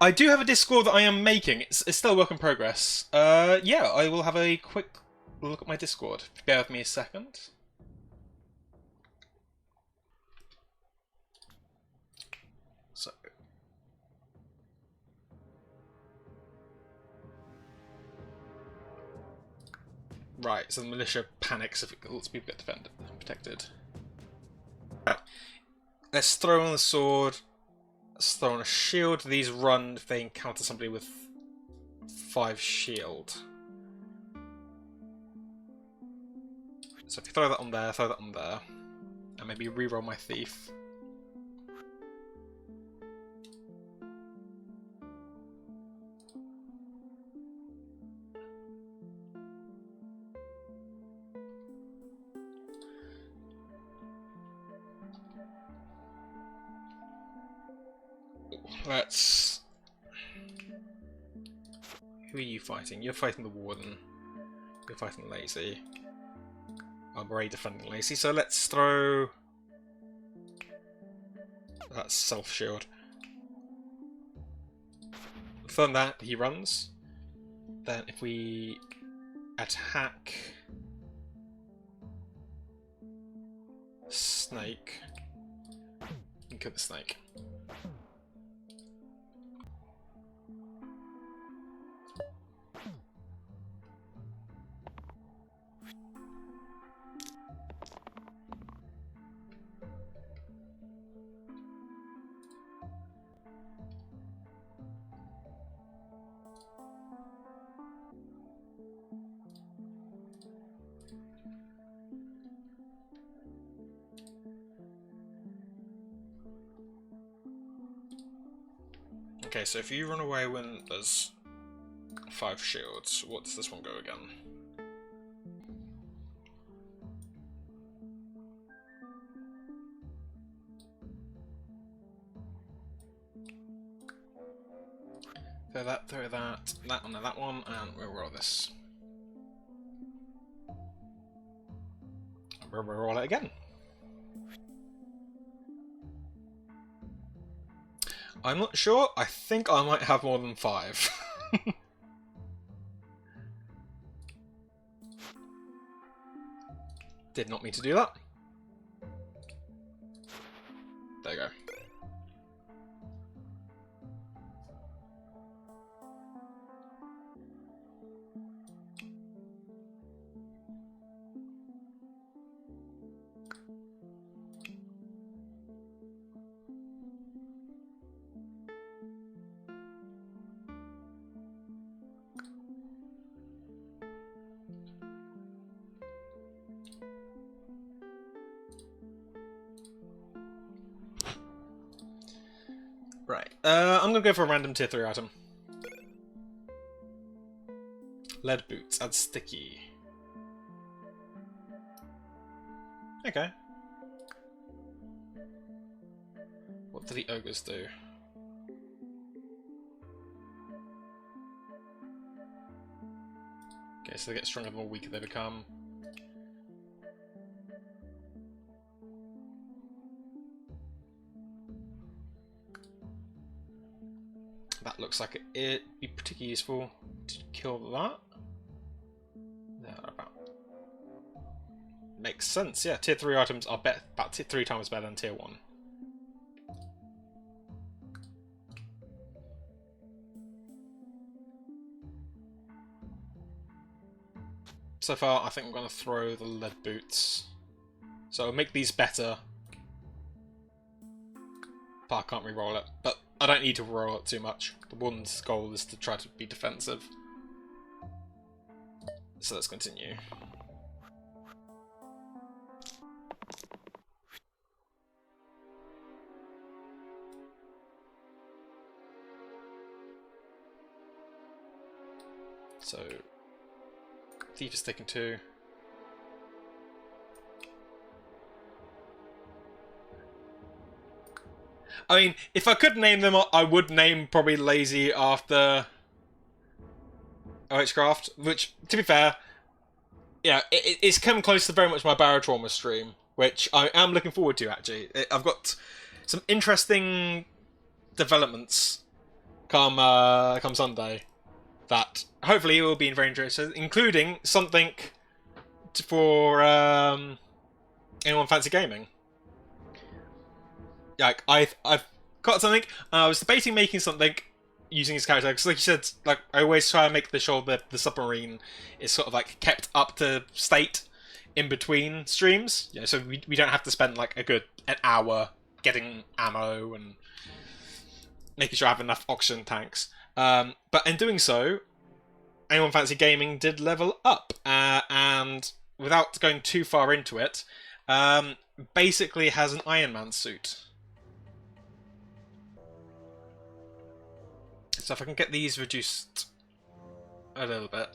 A: I do have a Discord that I am making. It's still a work in progress. Yeah, I will have a quick look at my Discord. Bear with me a second. So. Right, so the militia panics if it lets people get protected. Right. Let's throw on the sword. Let's throw on a shield. These run if they encounter somebody with 5 shield. So if you throw that on there, throw that on there. And maybe reroll my thief. Let's... Who are you fighting? You're fighting the warden. You're fighting lazy. I'm already defending lazy, so let's throw... That's self-shield. From that, he runs. Then if we attack... Snake... You kill the snake. Okay, so if you run away when there's 5 shields, what does this one go again? Throw that onto that one, and we'll roll this. We'll roll it again. I'm not sure. I think I might have more than 5. Did not mean to do that. There you go. Right, I'm gonna go for a random tier 3 item. Lead boots, add sticky. Okay. What do the ogres do? Okay, so they get stronger the more weaker they become. That looks like it'd be particularly useful to kill that. Yeah, about. Makes sense, yeah. Tier 3 items are about 3 times better than tier 1. So far, I think I'm going to throw the lead boots. So I'll make these better. But I can't re-roll it. But I don't need to roll it too much. The one's goal is to try to be defensive. So let's continue. So Thief is taking 2. I mean, if I could name them, I would name probably Lazy after OHcraft, which, to be fair, yeah, it's come close to very much my Barotrauma stream, which I am looking forward to, actually. I've got some interesting developments come Sunday that hopefully will be very interesting, including something for anyone fancy gaming. Like I've got something. I was debating making something using his character because, like you said, like I always try and make sure that the submarine is sort of like kept up to state in between streams. Yeah, so we don't have to spend like an hour getting ammo and making sure I have enough oxygen tanks. But in doing so, anyone fancy gaming did level up, and without going too far into it, basically has an Iron Man suit. So if I can get these reduced a little bit.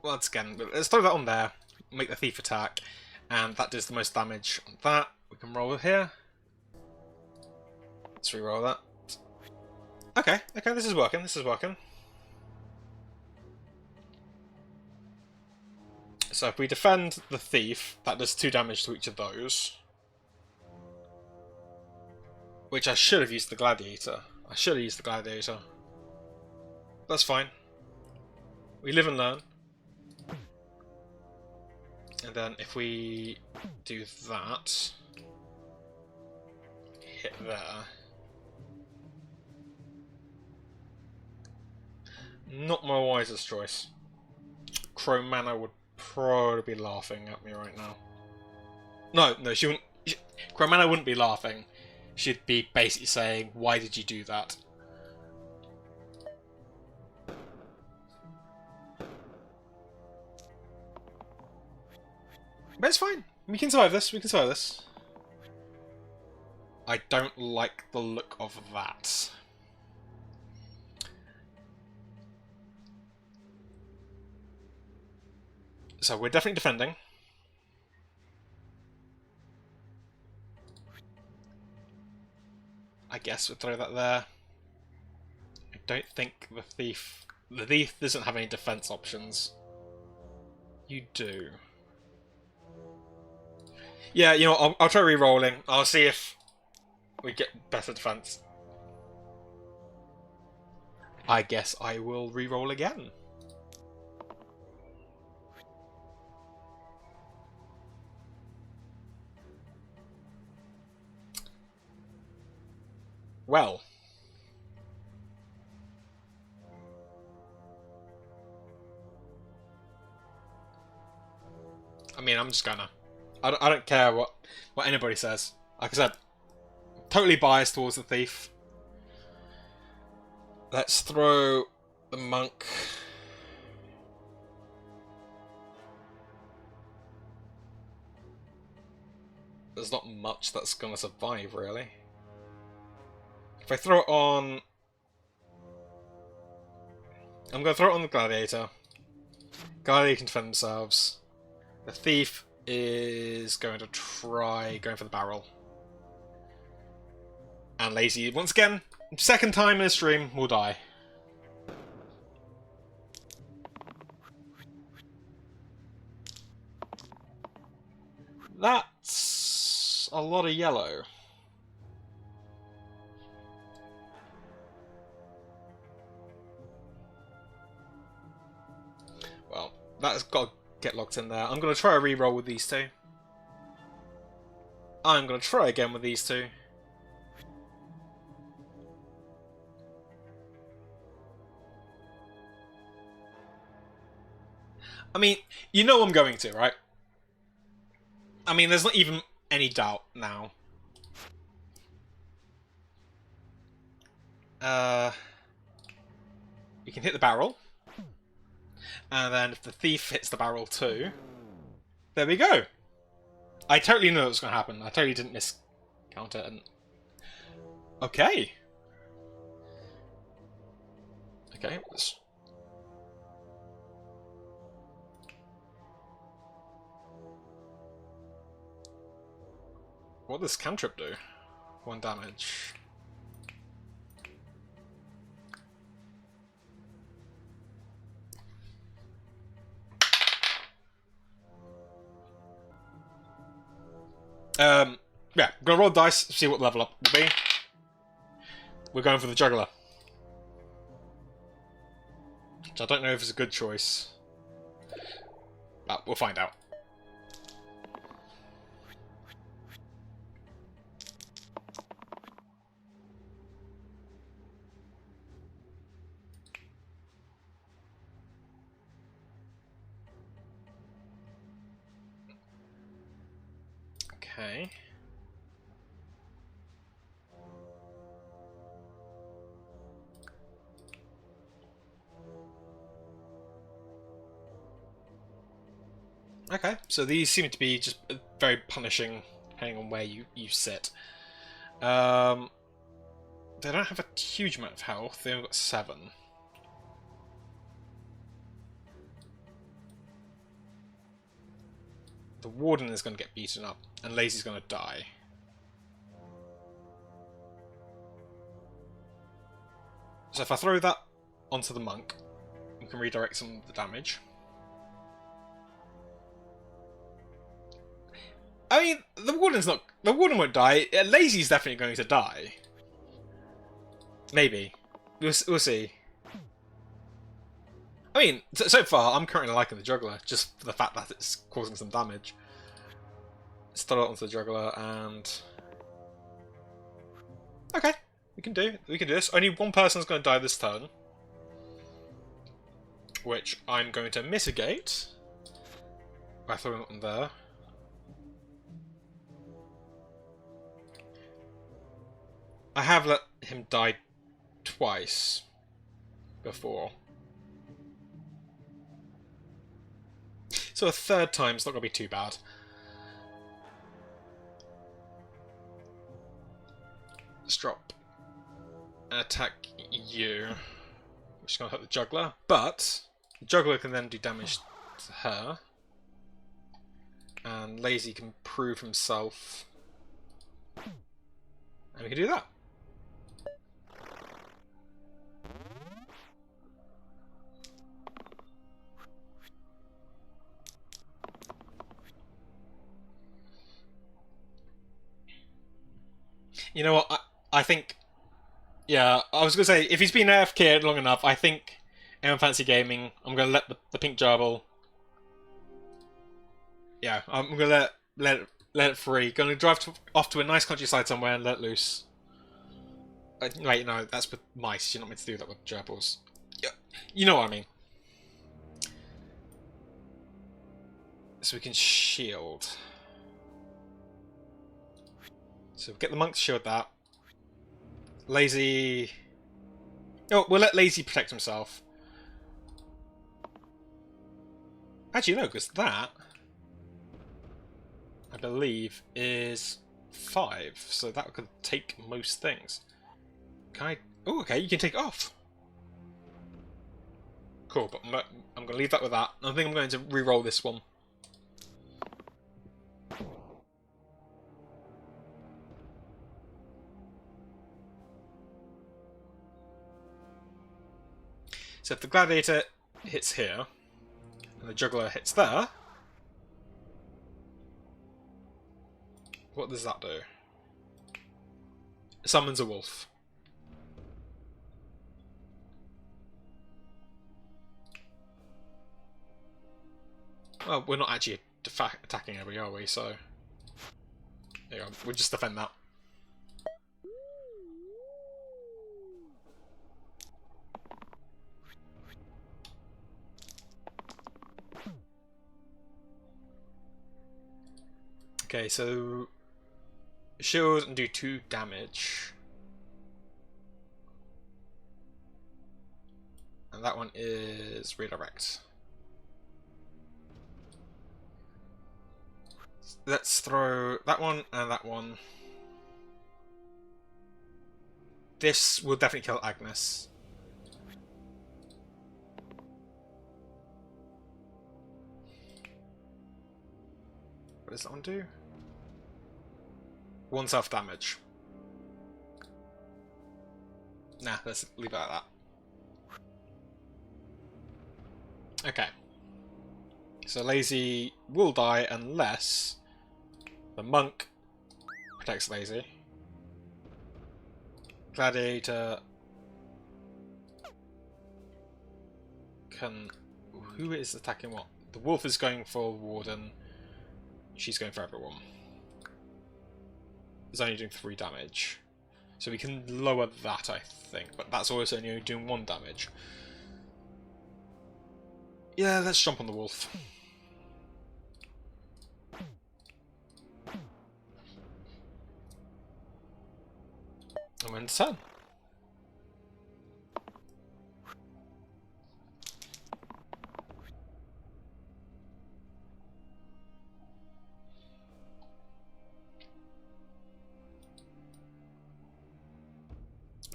A: Once again, let's throw that on there, make the thief attack, and that does the most damage on that. We can roll here. Let's re-roll that. Okay, this is working, So if we defend the thief, that does 2 damage to each of those. Which I should have used the gladiator. That's fine. We live and learn. And then if we do that, hit there. Not my wisest choice. Cromana would probably be laughing at me right now. No, she wouldn't. Cromana wouldn't be laughing. She'd be basically saying, "Why did you do that?" But it's fine. We can survive this. We can survive this. I don't like the look of that. So we're definitely defending. I guess we'll throw that there. I don't think the thief... The thief doesn't have any defense options. You do. Yeah, you know, I'll try re-rolling. I'll see if we get better defense. I guess I will re-roll again. Well. I mean, I'm just gonna... I don't care what anybody says. Like I said, totally biased towards the thief. Let's throw the monk. There's not much that's gonna survive, really. If I throw it on... I'm gonna throw it on the gladiator. Gladiator can defend themselves. The thief is going to try going for the barrel. And lazy, once again, second time in a stream, will die. That's a lot of yellow. Well, that's got to get locked in there. I'm going to try a reroll with these two. I'm going to try again with these two. I mean, you know I'm going to, right? I mean, there's not even any doubt now. You can hit the barrel. And then if the thief hits the barrel too, there we go. I totally knew it was going to happen. I totally didn't miscount it. And okay. Okay. What does cantrip do? 1 damage. Yeah, gonna roll dice, see what level up will be. We're going for the juggler. Which I don't know if it's a good choice. But we'll find out. Okay. Okay, so these seem to be just very punishing, depending on where you sit. They don't have a huge amount of health, they've got 7. The warden is going to get beaten up, and Lazy's going to die. So if I throw that onto the monk, you can redirect some of the damage. I mean, the warden won't die. Lazy's definitely going to die. Maybe. We'll see. I mean, so far, I'm currently liking the juggler, just for the fact that it's causing some damage. Let's throw it onto the juggler, and... Okay, we can do this. Only one person's going to die this turn. Which I'm going to mitigate by throwing it on there. I have let him die twice before. So a third time's not going to be too bad. Let's drop and attack you, which is going to hurt the juggler, but the juggler can then do damage to her, and Lazy can prove himself, and we can do that. You know what? I think, yeah, I was gonna say if he's been AFK long enough, I think M Fancy Gaming. I'm gonna let the pink gerbil. Yeah, I'm gonna let it free. Gonna drive off to a nice countryside somewhere and let loose. Wait, no, that's with mice. You're not meant to do that with gerbils. Yeah, you know what I mean. So we can shield. So get the monk to shield that. Lazy. Oh, we'll let Lazy protect himself. Actually, no, because that, I believe, is 5. So that could take most things. Can I? Oh, okay, you can take it off. Cool, but I'm going to leave that with that. I think I'm going to re-roll this one. So if the gladiator hits here, and the juggler hits there, what does that do? It summons a wolf. Well, we're not actually attacking everybody, are we? So, there you go. We'll just defend that. Okay, so shield and do 2 damage. And that one is redirect. Let's throw that one and that one. This will definitely kill Agnes. What does that one do? 1 self damage. Nah, let's leave it at that. Okay. So Lazy will die unless the monk protects Lazy. Gladiator can... Who is attacking what? The wolf is going for Warden. She's going for everyone. It's only doing 3 damage. So we can lower that, I think. But that's also only doing 1 damage. Yeah, let's jump on the wolf. And we're in turn.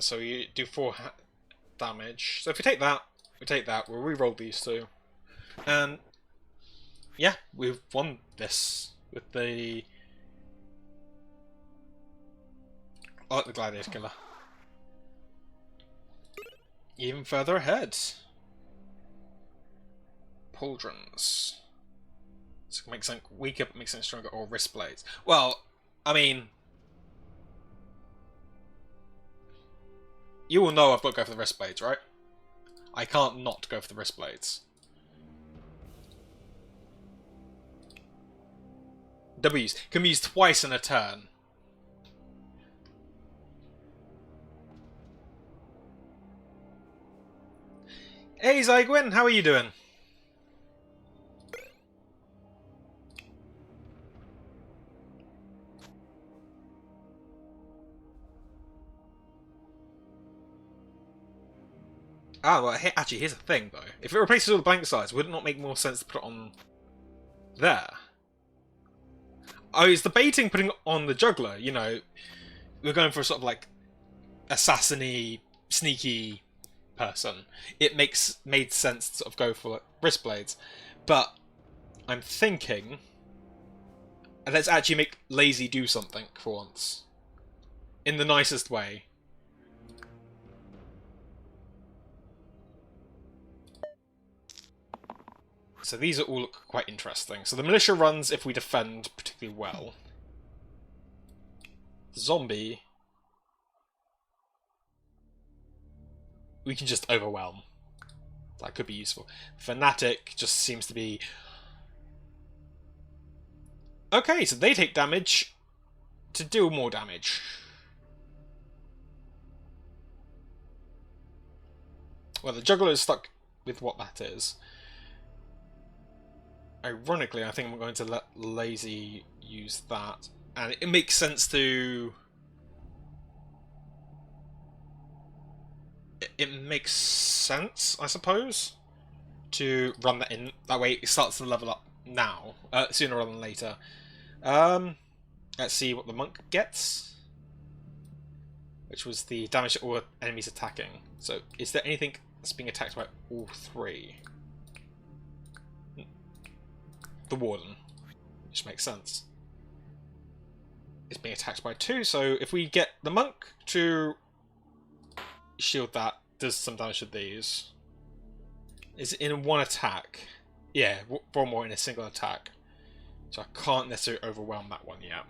A: So you do 4 damage. So if we take that, we'll re-roll these 2. And yeah, we've won this with the... I like the Gladiator Killer. Even further ahead. Pauldrons. So make something weaker but make something stronger, or wrist blades. Well, I mean... You will know I've got to go for the wrist blades, right? I can't not go for the wrist blades. W's can be used twice in a turn. Hey Zygwin, how are you doing? Ah, well, actually, here's the thing, though. If it replaces all the blank sides, would it not make more sense to put it on there? I was debating putting it on the juggler, you know. We're going for sort of like assassin-y, sneaky person, it made sense to sort of go for like, wrist blades. But I'm thinking, let's actually make Lazy do something for once, in the nicest way. So these all look quite interesting. So the militia runs if we defend particularly well. Zombie, we can just overwhelm. That could be useful. Fanatic just seems to be... Okay, so they take damage to deal more damage. Well, the Juggler is stuck with what that is. Ironically, I think I'm going to let Lazy use that. And it makes sense to... It makes sense, I suppose, to run that in. That way it starts to level up now, sooner rather than later. Let's see what the monk gets. Which was the damage to all enemies attacking. So, is there anything that's being attacked by all three? The Warden, which makes sense. It's being attacked by two, so if we get the monk to shield that, does some damage to these. Is it in one attack? Yeah, one more in a single attack. So I can't necessarily overwhelm that one yet.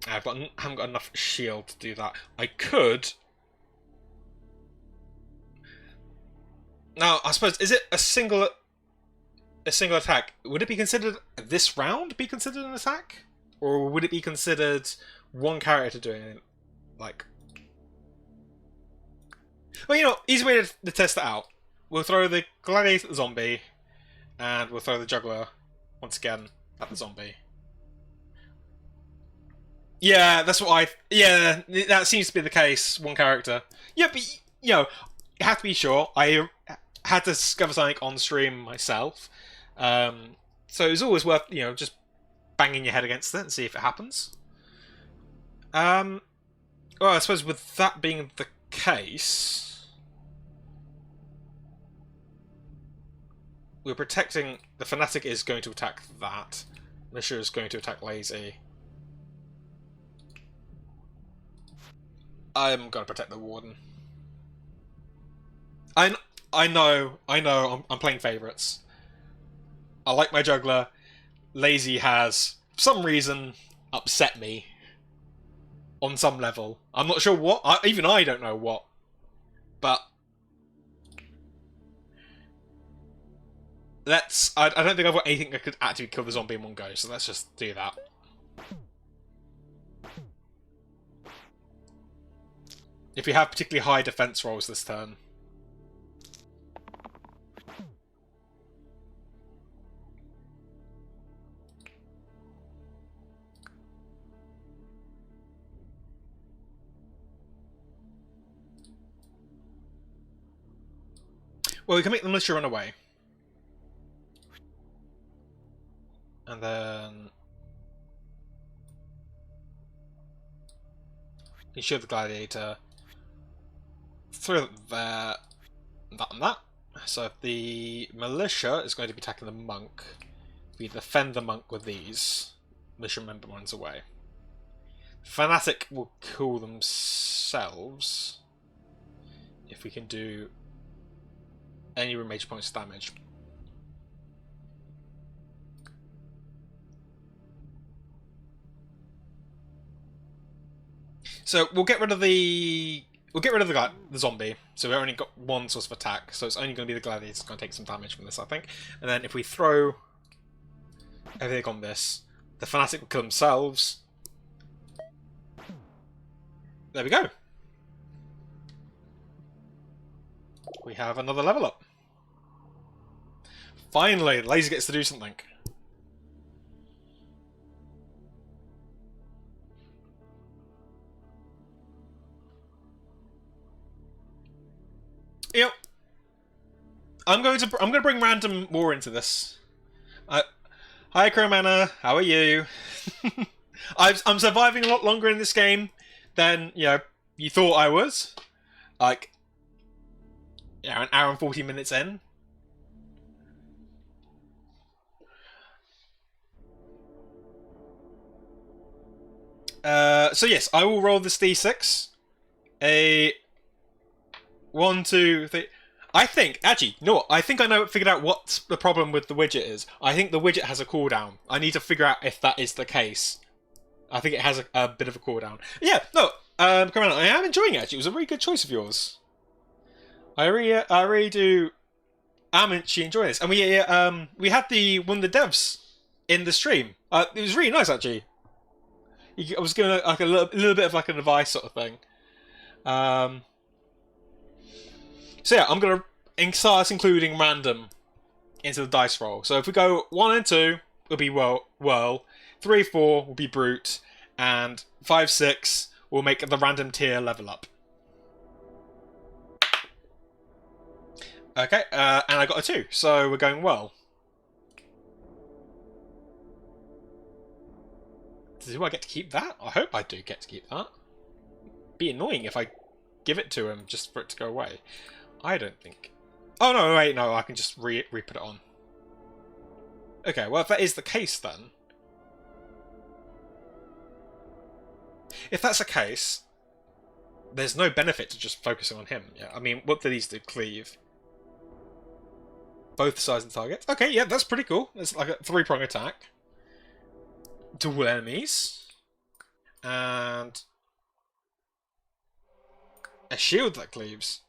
A: I haven't got enough shield to do that. I could... Now, I suppose, is it a single attack? Would it be considered, this round be considered an attack? Or would it be considered one character doing it? Like... Well, you know, easy way to test it out. We'll throw the Gladiator at the zombie, and we'll throw the Juggler, once again, at the zombie. Yeah, that's what I... Yeah, that seems to be the case, one character. Yeah, but, you know, you have to be sure. I had to discover something on stream myself. So it was always worth, you know, just banging your head against it and see if it happens. Well, I suppose with that being the case... We're protecting... The Fanatic is going to attack that. Militia is going to attack Lazy. I'm going to protect the Warden. I know, I'm playing favourites. I like my Juggler. Lazy has, for some reason, upset me. On some level. I'm not sure what. Even I don't know what. But... I don't think I've got anything that could actually kill the zombie in one go, so let's just do that. If we have particularly high defense rolls this turn. Well, we can make the militia run away. And then... You show the Gladiator. Throw that, and that. So the militia is going to be attacking the monk. We defend the monk with these. Militia member runs away. Fanatic will kill themselves if we can do any major points of damage. So we'll get rid of the zombie. So we've only got one source of attack. So it's only going to be the Gladiator that's going to take some damage from this, I think. And then if we throw everything on this, the Fanatic will kill themselves. There we go. We have another level up. Finally, Lazy gets to do something. Yep. I'm going to bring random war into this. Hi Cromana, how are you? I'm surviving a lot longer in this game than you thought I was. Like, an hour and 40 minutes in. So yes, I will roll this d6. A 1, 2, 3. I think, actually, you know what? I think I figured out what the problem with the widget is. I think the widget has a cooldown. I need to figure out if that is the case. I think it has a bit of a cooldown. Yeah, no, come on, I am enjoying it, actually. It was a really good choice of yours. I really do. I'm actually enjoying this. And we had one of the devs in the stream. It was really nice, actually. I was giving like a little bit of like an advice sort of thing. So yeah, I'm gonna start including random into the dice roll. So if we go 1 and 2, it'll be whirl. 3, 4 will be brute, and 5, 6 will make the random tier level up. Okay, and I got a 2, so we're going well. Do I get to keep that? I hope I do get to keep that. Be annoying if I give it to him just for it to go away. I don't think. Oh no, wait, no, I can just re-put it on. Okay, well if that is the case then. If that's the case, there's no benefit to just focusing on him. Yeah, I mean, what do these do? Cleave. Both sides and targets. Okay, yeah, that's pretty cool. It's like a 3-prong attack. Dual enemies. And a shield that cleaves.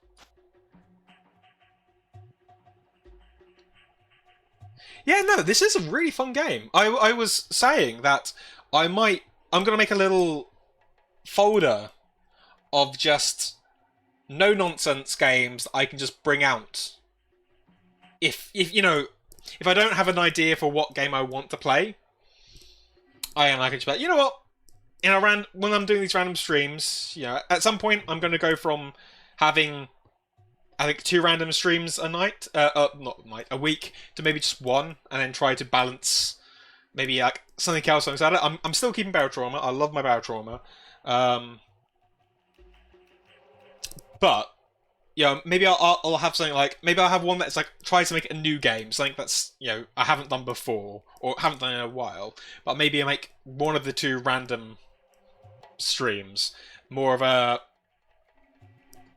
A: Yeah, no, this is a really fun game. I was saying that I'm gonna make a little folder of just no nonsense games that I can just bring out. If I don't have an idea for what game I want to play, I can just be like, you know what? When I'm doing these random streams, at some point I'm going to go from having, I think, 2 random streams a night, a week, to maybe just 1, and then try to balance maybe like something else alongside it. I'm still keeping Barrel Trauma. I love my Barrel Trauma, but maybe I'll have something like, maybe I'll have one that's like try to make a new game, something that's I haven't done before or haven't done in a while. But maybe I make one of the 2 random streams more of a,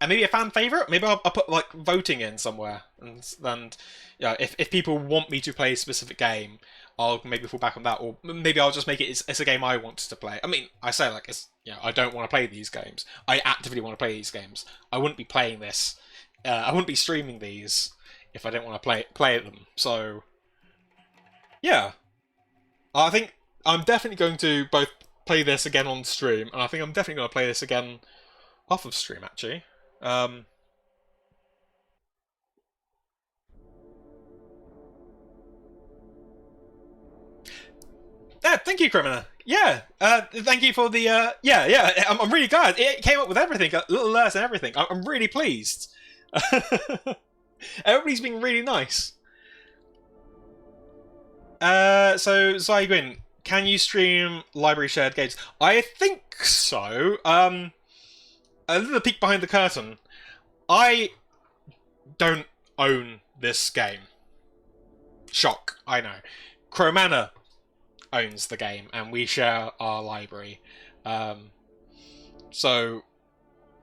A: and maybe a fan favorite. Maybe I'll put like voting in somewhere, and if people want me to play a specific game, I'll maybe fall back on that, or maybe I'll just make it it's a game I want to play. I mean, I say like I don't want to play these games. I actively want to play these games. I wouldn't be playing this. I wouldn't be streaming these if I didn't want to play them. So yeah, I think I'm definitely going to both play this again on stream, and I think I'm definitely going to play this again off of stream actually. Yeah, thank you, Crimina. Yeah, thank you for the, I'm really glad. It came up with everything, little alerts and everything. I'm really pleased. Everybody's been really nice. So, Zygwin, can you stream library shared games? I think so. A little peek behind the curtain. I don't own this game. Shock, I know. Cromana owns the game, and we share our library. So,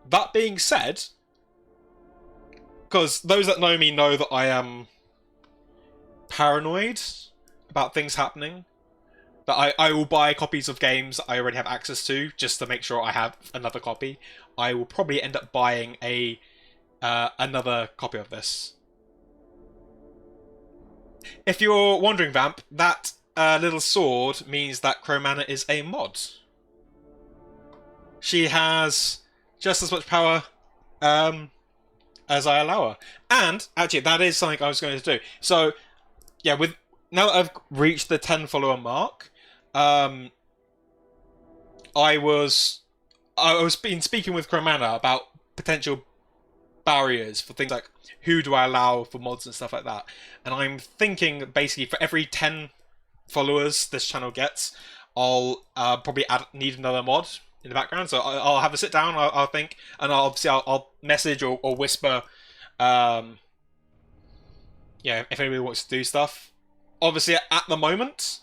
A: that being said, because those that know me know that I am paranoid about things happening, that I will buy copies of games that I already have access to just to make sure I have another copy. I will probably end up buying another copy of this. If you're wondering, Vamp, that little sword means that Cromana is a mod. She has just as much power as I allow her. And, actually, that is something I was going to do. So, yeah, now that I've reached the 10 follower mark, I was been speaking with Cromana about potential barriers for things like who do I allow for mods and stuff like that. And I'm thinking, basically, for every 10 followers this channel gets, I'll probably need another mod in the background. So I'll have a sit down. I'll think, and I'll message or whisper. Yeah, if anybody wants to do stuff. Obviously, at the moment,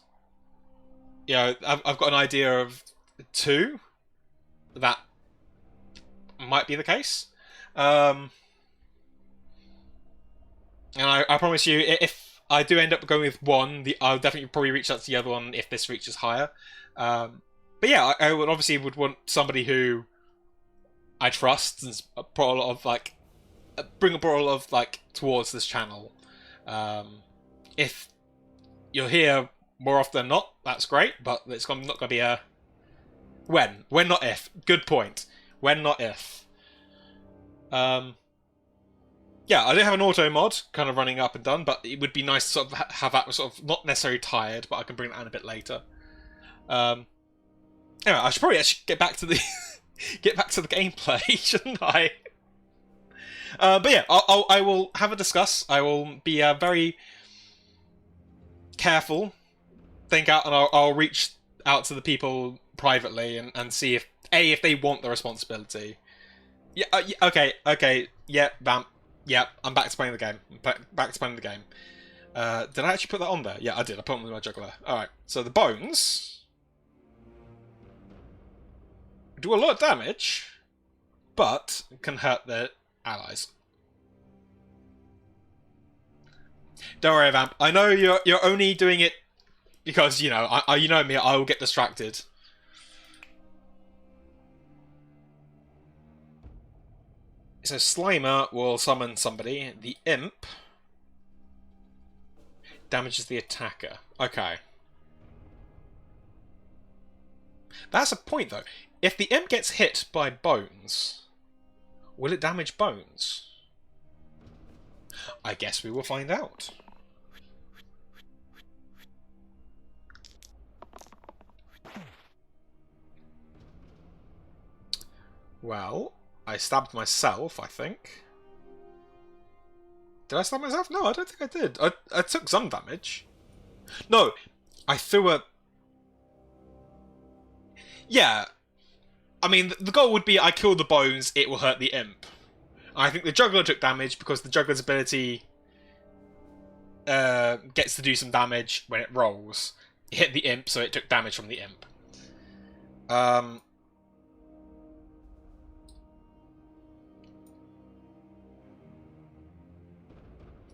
A: I've got an idea of 2. That might be the case. And I promise you, if I do end up going with 1, I'll definitely probably reach out to the other one if this reaches higher. But yeah, I would obviously want somebody who I trust and put a lot of bring a lot of towards this channel. If you're here more often than not, that's great, but it's not going to be a when, not if. Good point. When, not if. Yeah, I do have an auto mod kind of running up and done, but it would be nice to sort of have that sort of not necessarily tired, but I can bring that in a bit later. Anyway, I should probably actually get back to the gameplay, shouldn't I? But yeah, I will have a discuss. I will be very careful, think out, and I'll reach out to the people privately and see if they want the responsibility. Yeah. Okay. Yeah. Bam. Yeah. I'm back to playing the game. Back to playing the game. Did I actually put that on there? Yeah, I did. I put them with my juggler. All right. So the bones do a lot of damage, but can hurt their allies. Don't worry, Vamp. I know you're only doing it because you know you know me. I will get distracted. So Slimer will summon somebody. The Imp damages the attacker. Okay. That's a point, though. If the Imp gets hit by bones, will it damage bones? I guess we will find out. Well, I stabbed myself, I think. Did I stab myself? No, I don't think I did. I took some damage. No, I threw a... Yeah. I mean, the goal would be I kill the bones, it will hurt the Imp. I think the Juggler took damage because the Juggler's ability gets to do some damage when it rolls. It hit the Imp, so it took damage from the Imp.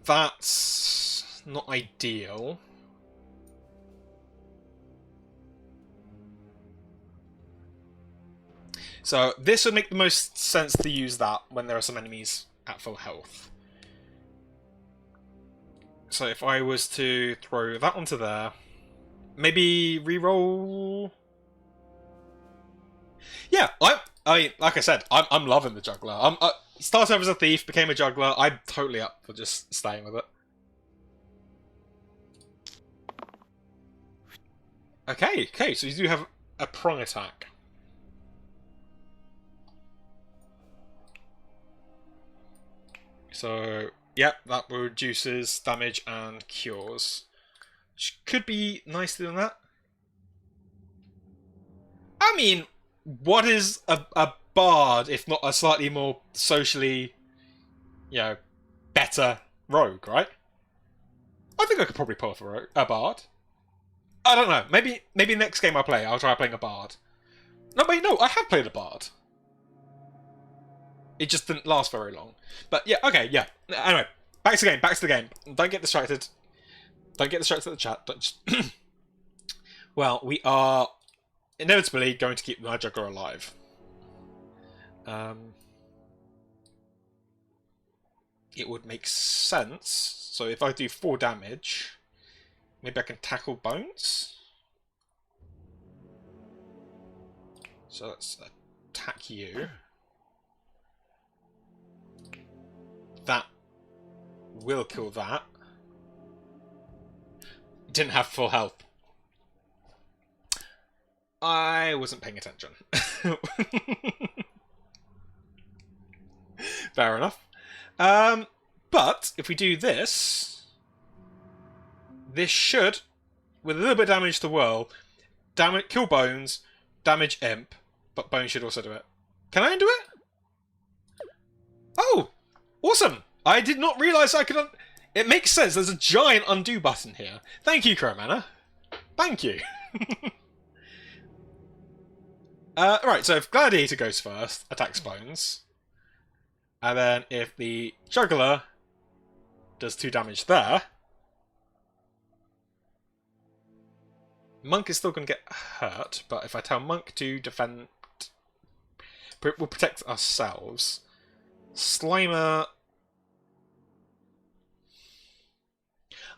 A: That's not ideal. So this would make the most sense to use that when there are some enemies at full health. So if I was to throw that onto there, maybe reroll. Yeah, I like I said, I'm loving the Juggler. Started off as a thief, became a Juggler. I'm totally up for just staying with it. Okay, so you do have a prong attack. So, yep, that reduces damage and cures. Which could be nicer than that. I mean, what is a bard if not a slightly more socially, better rogue, right? I think I could probably pull off a bard. I don't know. Maybe next game I play, I'll try playing a bard. No, wait, no, I have played a bard. It just didn't last very long. But yeah, okay, yeah. Anyway, back to the game. Don't get distracted. Don't get distracted at the chat. Don't just... Well, we are inevitably going to keep my Juggler alive. It would make sense. So if I do 4 damage, maybe I can tackle bones. So let's attack you. That will kill that. Didn't have full health. I wasn't paying attention. Fair enough. But if we do this, this should, with a little bit of damage to the world, kill Bones, damage Imp, but Bones should also do it. Can I undo it? Oh! Awesome! I did not realise I could It makes sense, there's a giant undo button here. Thank you, Crowmanna. Thank you. Right, so if Gladiator goes first, attacks Bones. And then if the Juggler does 2 damage there, Monk is still going to get hurt, but if I tell Monk to defend, we'll protect ourselves. Slimer...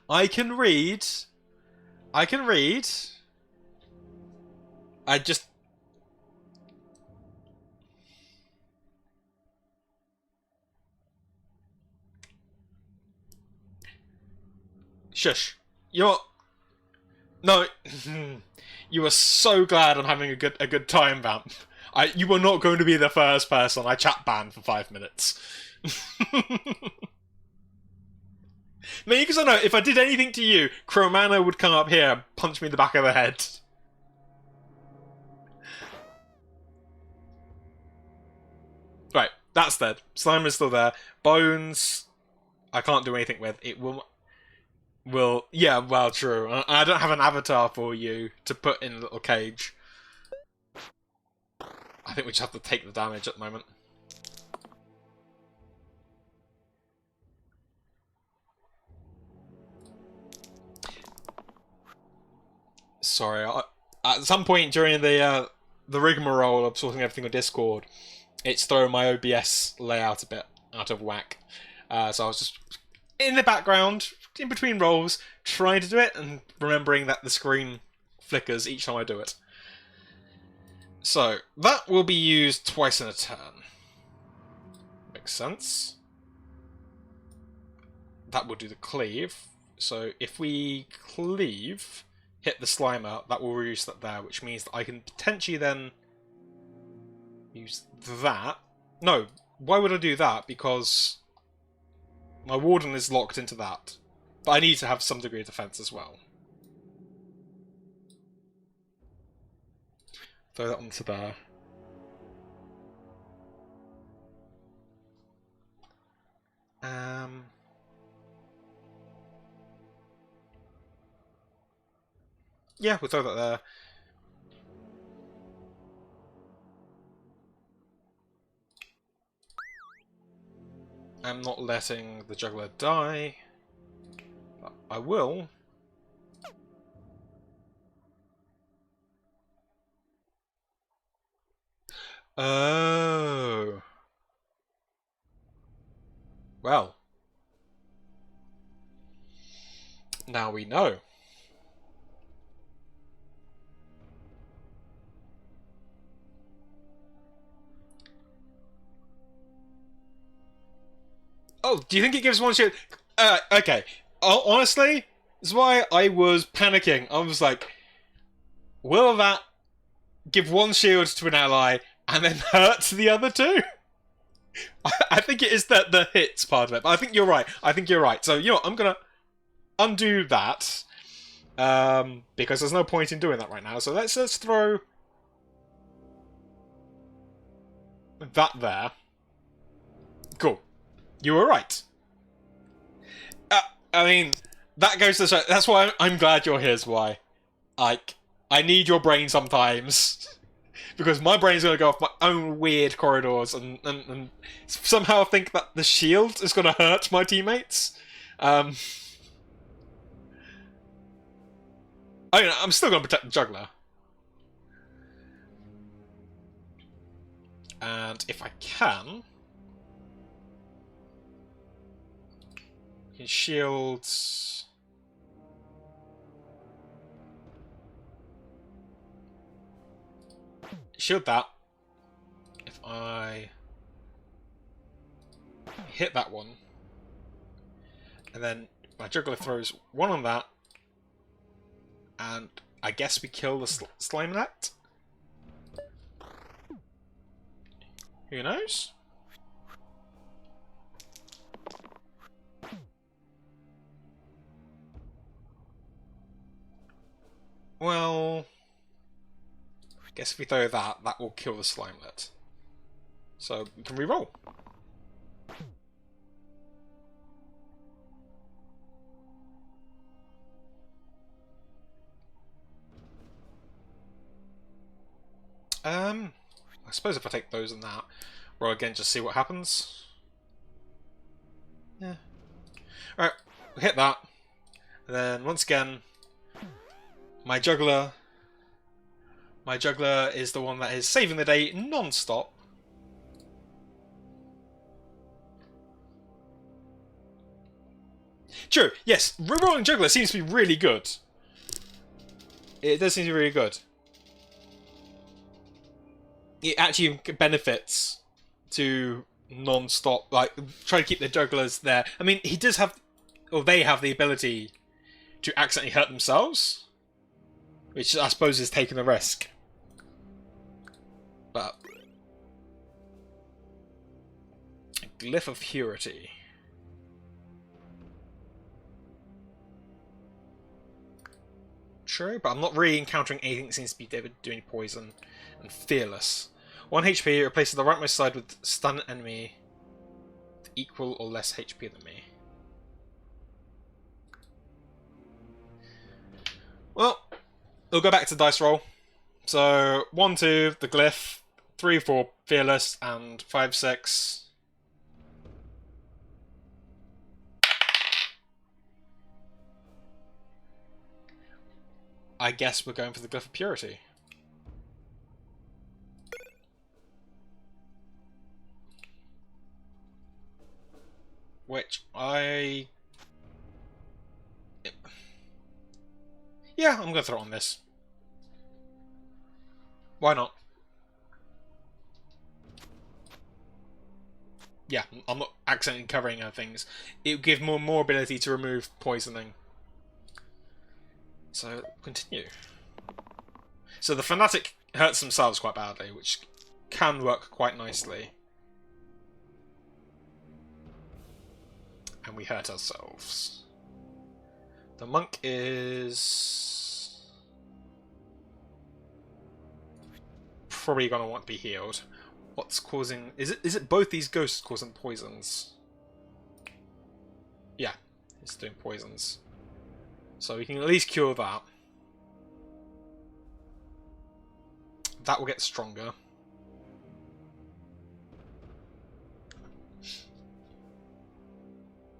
A: I can read. I just... Shush. You're... No. You were so glad I'm having a good time, Vamp. You were not going to be the first person I chat banned for 5 minutes. Maybe because I know if I did anything to you, Crowmanna would come up here and punch me in the back of the head. Right, that's dead. Slimer's still there. Bones, I can't do anything with. It will... Yeah, well, true. I don't have an avatar for you to put in a little cage. I think we just have to take the damage at the moment. Sorry, at some point during the rigmarole of sorting everything on Discord, it's thrown my OBS layout a bit out of whack. So I was just in the background, in between rolls, trying to do it, and remembering that the screen flickers each time I do it. So, that will be used twice in a turn. Makes sense. That will do the cleave. So, if we cleave, hit the Slimer, that will reduce that there, which means that I can potentially then use that. No, why would I do that? Because my Warden is locked into that. But I need to have some degree of defense as well. Throw that onto there. Yeah, we'll throw that there. I'm not letting the Juggler die. But I will. Oh. Well. Now we know. Oh, do you think it gives one shield? Okay. Honestly, this is why I was panicking. I was like, will that give one shield to an ally and then hurt the other two? I think it is the hits part of it, but I think you're right. So, you know what, I'm gonna undo that. Because there's no point in doing that right now. So let's throw that there. Cool. You were right. I mean, that goes to show. That's why I'm glad you're here. Is why, like, I need your brain sometimes because my brain's gonna go off my own weird corridors and somehow think that the shield is gonna hurt my teammates. I'm still gonna protect the Juggler, and if I can. His shields. Shield that. If I hit that one, and then my Juggler throws one on that, and I guess we kill the slime net. Who knows? Well, Guess if we throw that, that will kill the Slimelet. So we can re-roll. I suppose if I take those and that, roll again, just see what happens. Yeah. Alright, we hit that. And then once again, my juggler is the one that is saving the day non-stop. True, yes, rerolling juggler seems to be really good. It does seem to be really good. It actually benefits to non-stop, like, try to keep the jugglers there. I mean, he does have, or they have the ability to accidentally hurt themselves, which I suppose is taking a risk. But Glyph of Purity. True, but I'm not really encountering anything that seems to be doing poison. And Fearless. 1 HP replaces the rightmost side with stun enemy with equal or less HP than me. Well, we'll go back to dice roll. So 1, 2, the Glyph, 3, 4, Fearless, and 5, 6. I guess we're going for the Glyph of Purity. Which yeah, I'm gonna throw it on this. Why not? Yeah, I'm not accidentally covering other things. It would give more ability to remove poisoning. So, continue. So the Fanatic hurts themselves quite badly, which can work quite nicely. And we hurt ourselves. The Monk is probably going to want to be healed. What's causing... Is it both these ghosts causing poisons? Yeah, it's doing poisons. So we can at least cure that. That will get stronger.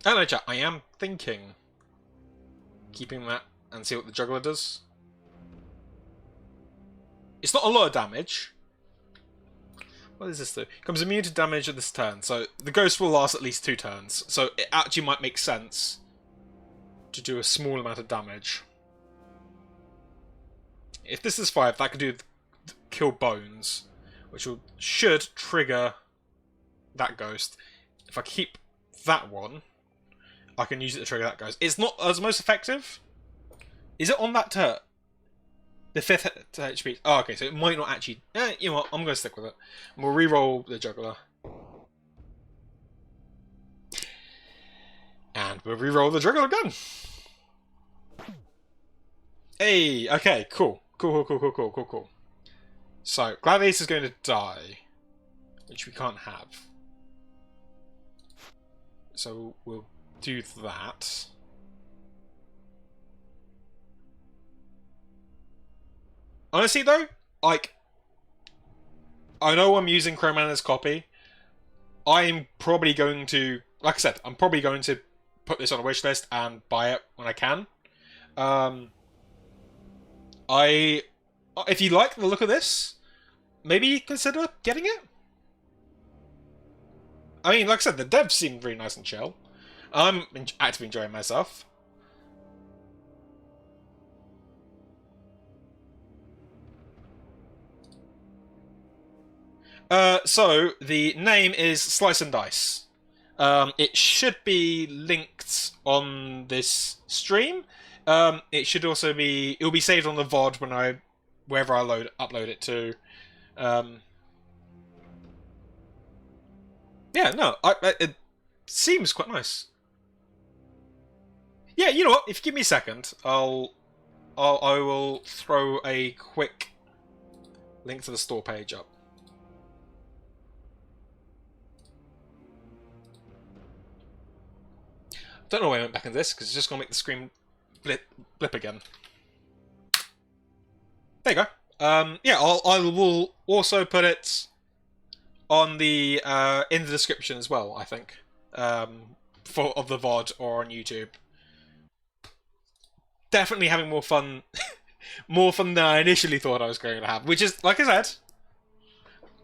A: I don't know, chat. I am thinking keeping that and see what the juggler does. It's not a lot of damage. What does this do? Becomes immune to damage at this turn. So the ghost will last at least 2 turns. So it actually might make sense to do a small amount of damage. If this is 5, that could do kill bones, which should trigger that ghost. If I keep that one, I can use it to trigger that ghost. It's not as most effective. Is it on that turn? The 5th HP. Oh, okay, so it might not actually... you know what, I'm going to stick with it. We'll re-roll the juggler. And we'll re-roll the juggler again. Hey, okay, cool. Cool. So, Gladiator is going to die, which we can't have. So, we'll do that. Honestly, though, like, I know I'm using Crowman's copy. I'm probably going to, like I said, I'm probably going to put this on a wish list and buy it when I can. If you like the look of this, maybe consider getting it. I mean, like I said, the devs seem really nice and chill. I'm actively enjoying myself. So, the name is Slice and Dice. It should be linked on this stream. It should also be... It'll be saved on the VOD when wherever I upload it to. Yeah, no, it seems quite nice. Yeah, you know what? If you give me a second, I will throw a quick link to the store page up. Don't know why I went back into this, because it's just going to make the screen blip again. There you go. Yeah, I will also put it on the in the description as well, I think, of the VOD or on YouTube. Definitely having more fun, more fun than I initially thought I was going to have. Which is, like I said,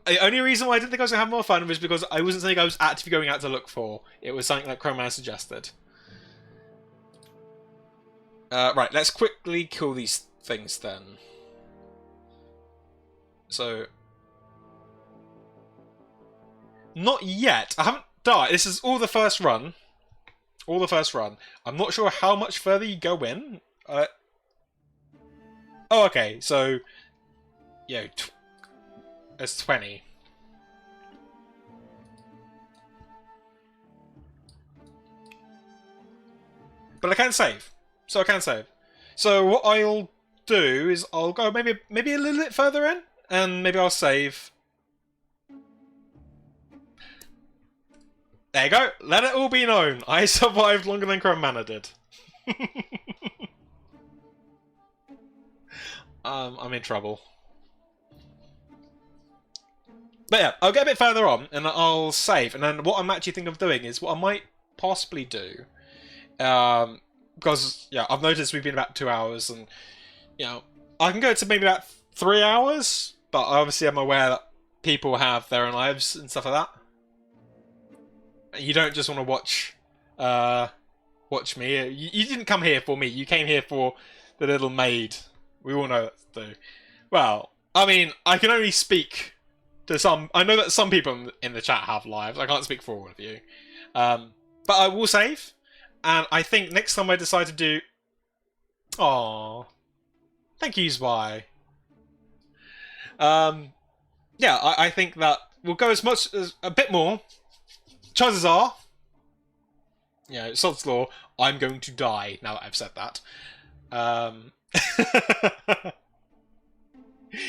A: the only reason why I didn't think I was going to have more fun was because I wasn't something I was actively going out to look for. It was something that Chroman suggested. Right, let's quickly kill these things then. So, not yet. I haven't died. This is all the first run. All the first run. I'm not sure how much further you go in. Oh, okay. So, yeah, it's 20. But I can save. So I can save. So what I'll do is I'll go maybe a little bit further in, and maybe I'll save. There you go. Let it all be known. I survived longer than Chroman did. I'm in trouble. But yeah, I'll get a bit further on, and I'll save. And then what I'm actually thinking of doing is what I might possibly do. Because, yeah, I've noticed we've been about 2 hours, and, you know, I can go to maybe about 3 hours, but obviously I'm aware that people have their own lives and stuff like that. You don't just want to watch me. You didn't come here for me. You came here for the little maid. We all know that too. Well, I mean, I can only speak to some. I know that some people in the chat have lives. I can't speak for all of you. But I will save. And I think next time I decide to do... Aww. Thank you, Zwei. Yeah, I think that we'll go as much as a bit more. Chances are, you know, Sod's Law, I'm going to die now that I've said that.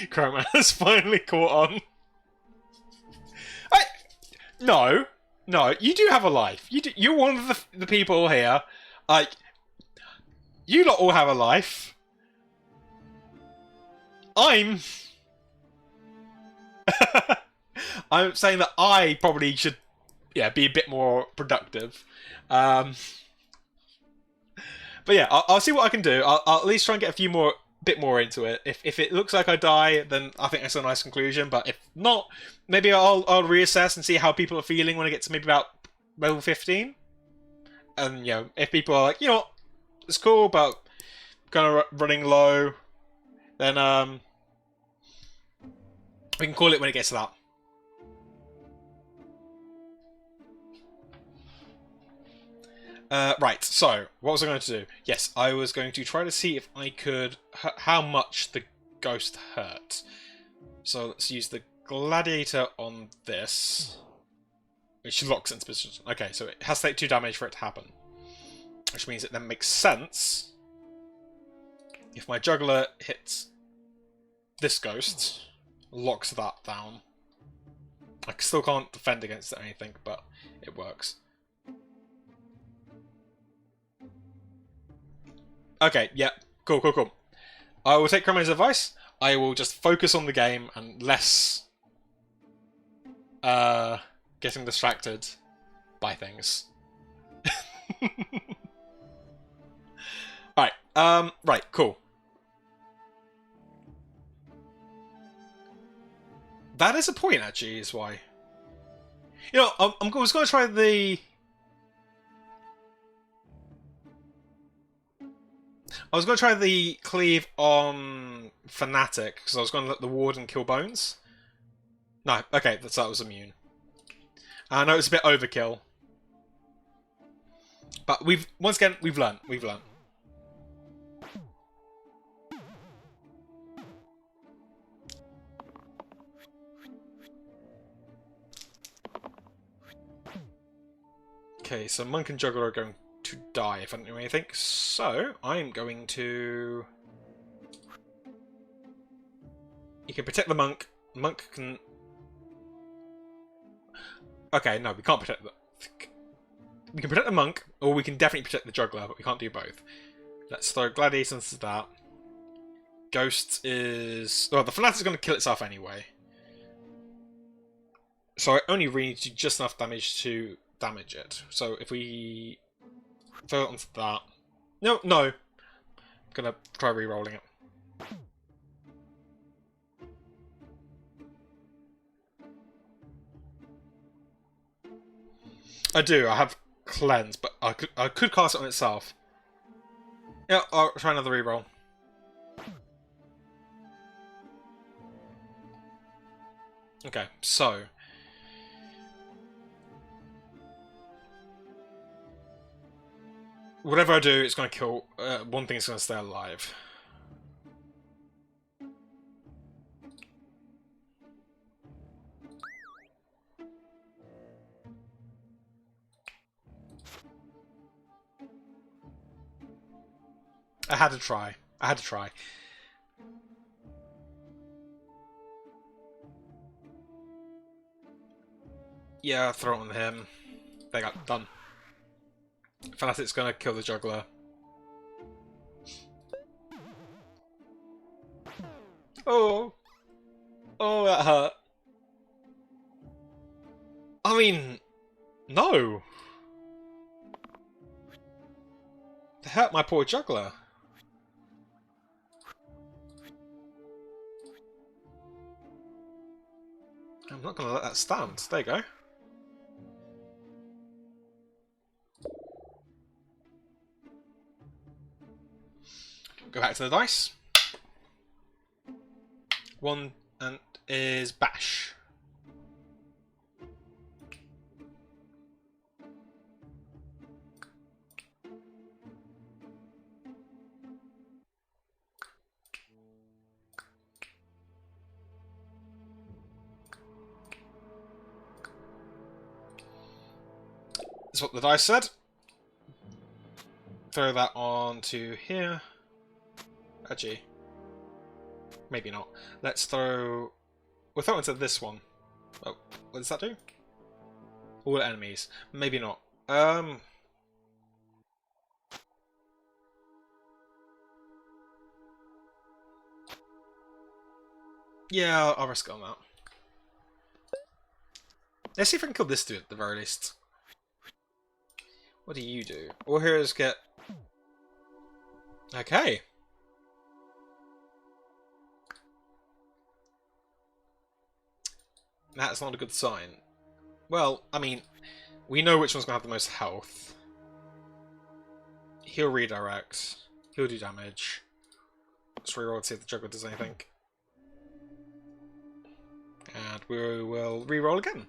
A: Chroman has finally caught on. No, you do have a life. You're one of the people here. Like, you lot all have a life. I'm saying that I probably should, yeah, be a bit more productive. But yeah, I'll see what I can do. I'll at least try and get a bit more into it. If it looks like I die, then I think that's a nice conclusion. But if not, maybe I'll reassess and see how people are feeling when I get to maybe about level 15. And, you know, if people are like, you know what, it's cool, but kind of running low, then we can call it when it gets to that. Right, so, what was I going to do? Yes, I was going to try to see if I could... how much the ghost hurt. So, let's use the gladiator on this. Which locks into position. Okay, so it has to take 2 damage for it to happen. Which means it then makes sense if my juggler hits this ghost, locks that down. I still can't defend against it or anything, but it works. Okay, yeah, cool. I will take Chroman's advice. I will just focus on the game and less getting distracted by things. Right, cool. That is a point, actually, is why. You know, I was going to try the... I was going to try the cleave on Fanatic, because I was going to let the Warden kill Bones. No, okay, that was immune. I know it's a bit overkill. But once again, we've learned. Okay, so Monk and Juggler are going to die if I don't do anything. So, I'm going to... can protect the monk. The monk can... Okay, no, we can't protect the... We can protect the monk, or we can definitely protect the juggler, but we can't do both. Let's throw Gladiator into that. Ghost is... Well, the Fanatic's going to kill itself anyway. So I only really need to do just enough damage to damage it. So if we throw it onto that... No, no. I'm going to try re-rolling it. I do, I have Cleanse, but I could cast it on itself. Yeah, I'll try another reroll. Okay, so... Whatever I do, it's going to kill... one thing is going to stay alive. I had to try. I had to try. Yeah, throw it on him. They got done. Fanatic's gonna kill the juggler. Oh! Oh, that hurt. I mean... No! They hurt my poor juggler. I'm not gonna let that stand. There you go. Go back to the dice. One and is bash. That's what the dice said. Throw that on to here. Actually, maybe not. Let's throw... We'll throw it into this one. Oh, what does that do? All enemies. Maybe not. Yeah, I'll risk it on that. Let's see if I can kill this dude at the very least. What do you do? All heroes get... Okay. That's not a good sign. Well, I mean, we know which one's going to have the most health. He'll redirect. He'll do damage. Let's reroll to see if the juggler does anything. And we will reroll again.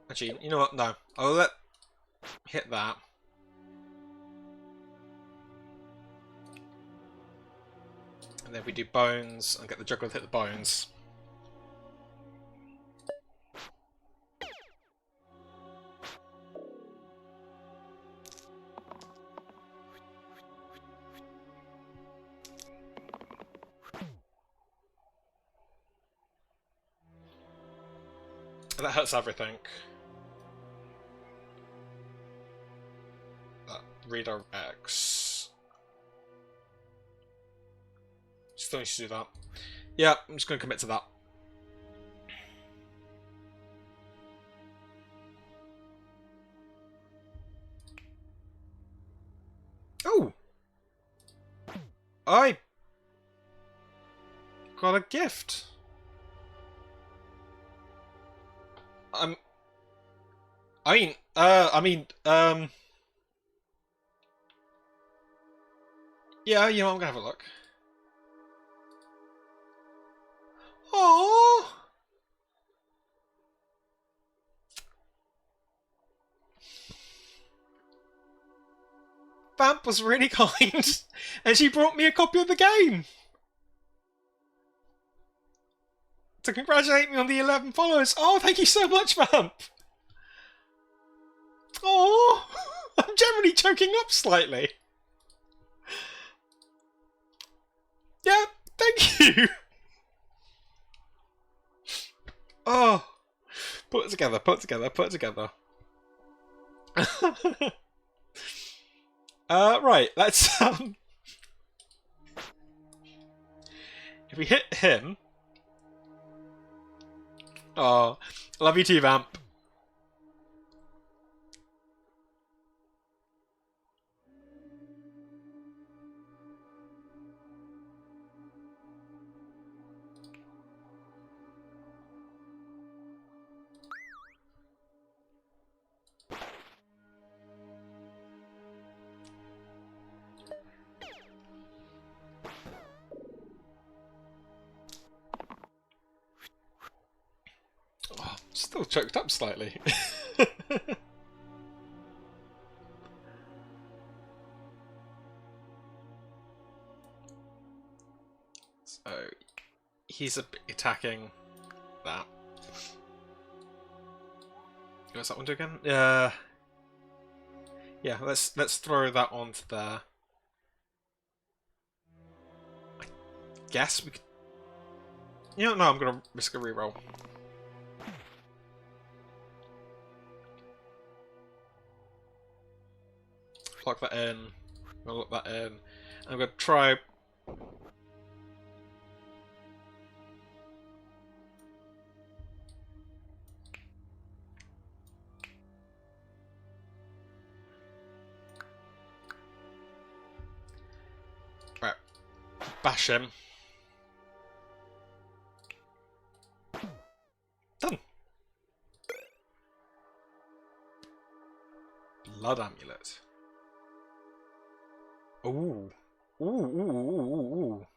A: Actually, you know what? No. I'll let... hit that. And then we do bones and get the juggler to hit the bones. And that hurts everything. Redirects. Still need to do that. Yeah, I'm just going to commit to that. Oh! I got a gift. Yeah, you know, I'm gonna have a look. Aww! Vamp was really kind, and she brought me a copy of the game! to congratulate me on the 11 followers. Oh, thank you so much, Vamp. Oh, I'm generally choking up slightly. Yeah, thank you. Oh, put it together, put it together, put it together. Right, let's if we hit him. Oh, love you too, Vamp. Oh, still choked up slightly. So he's attacking that. What's that one do again? Yeah, let's throw that onto there. I guess we could. You know, no, I'm gonna risk a reroll. Lock that in. I'm gonna lock that in. I'm gonna try. Right, bash him. Done. Blood amulet. Ooh. Ooh, ooh, ooh, ooh, ooh.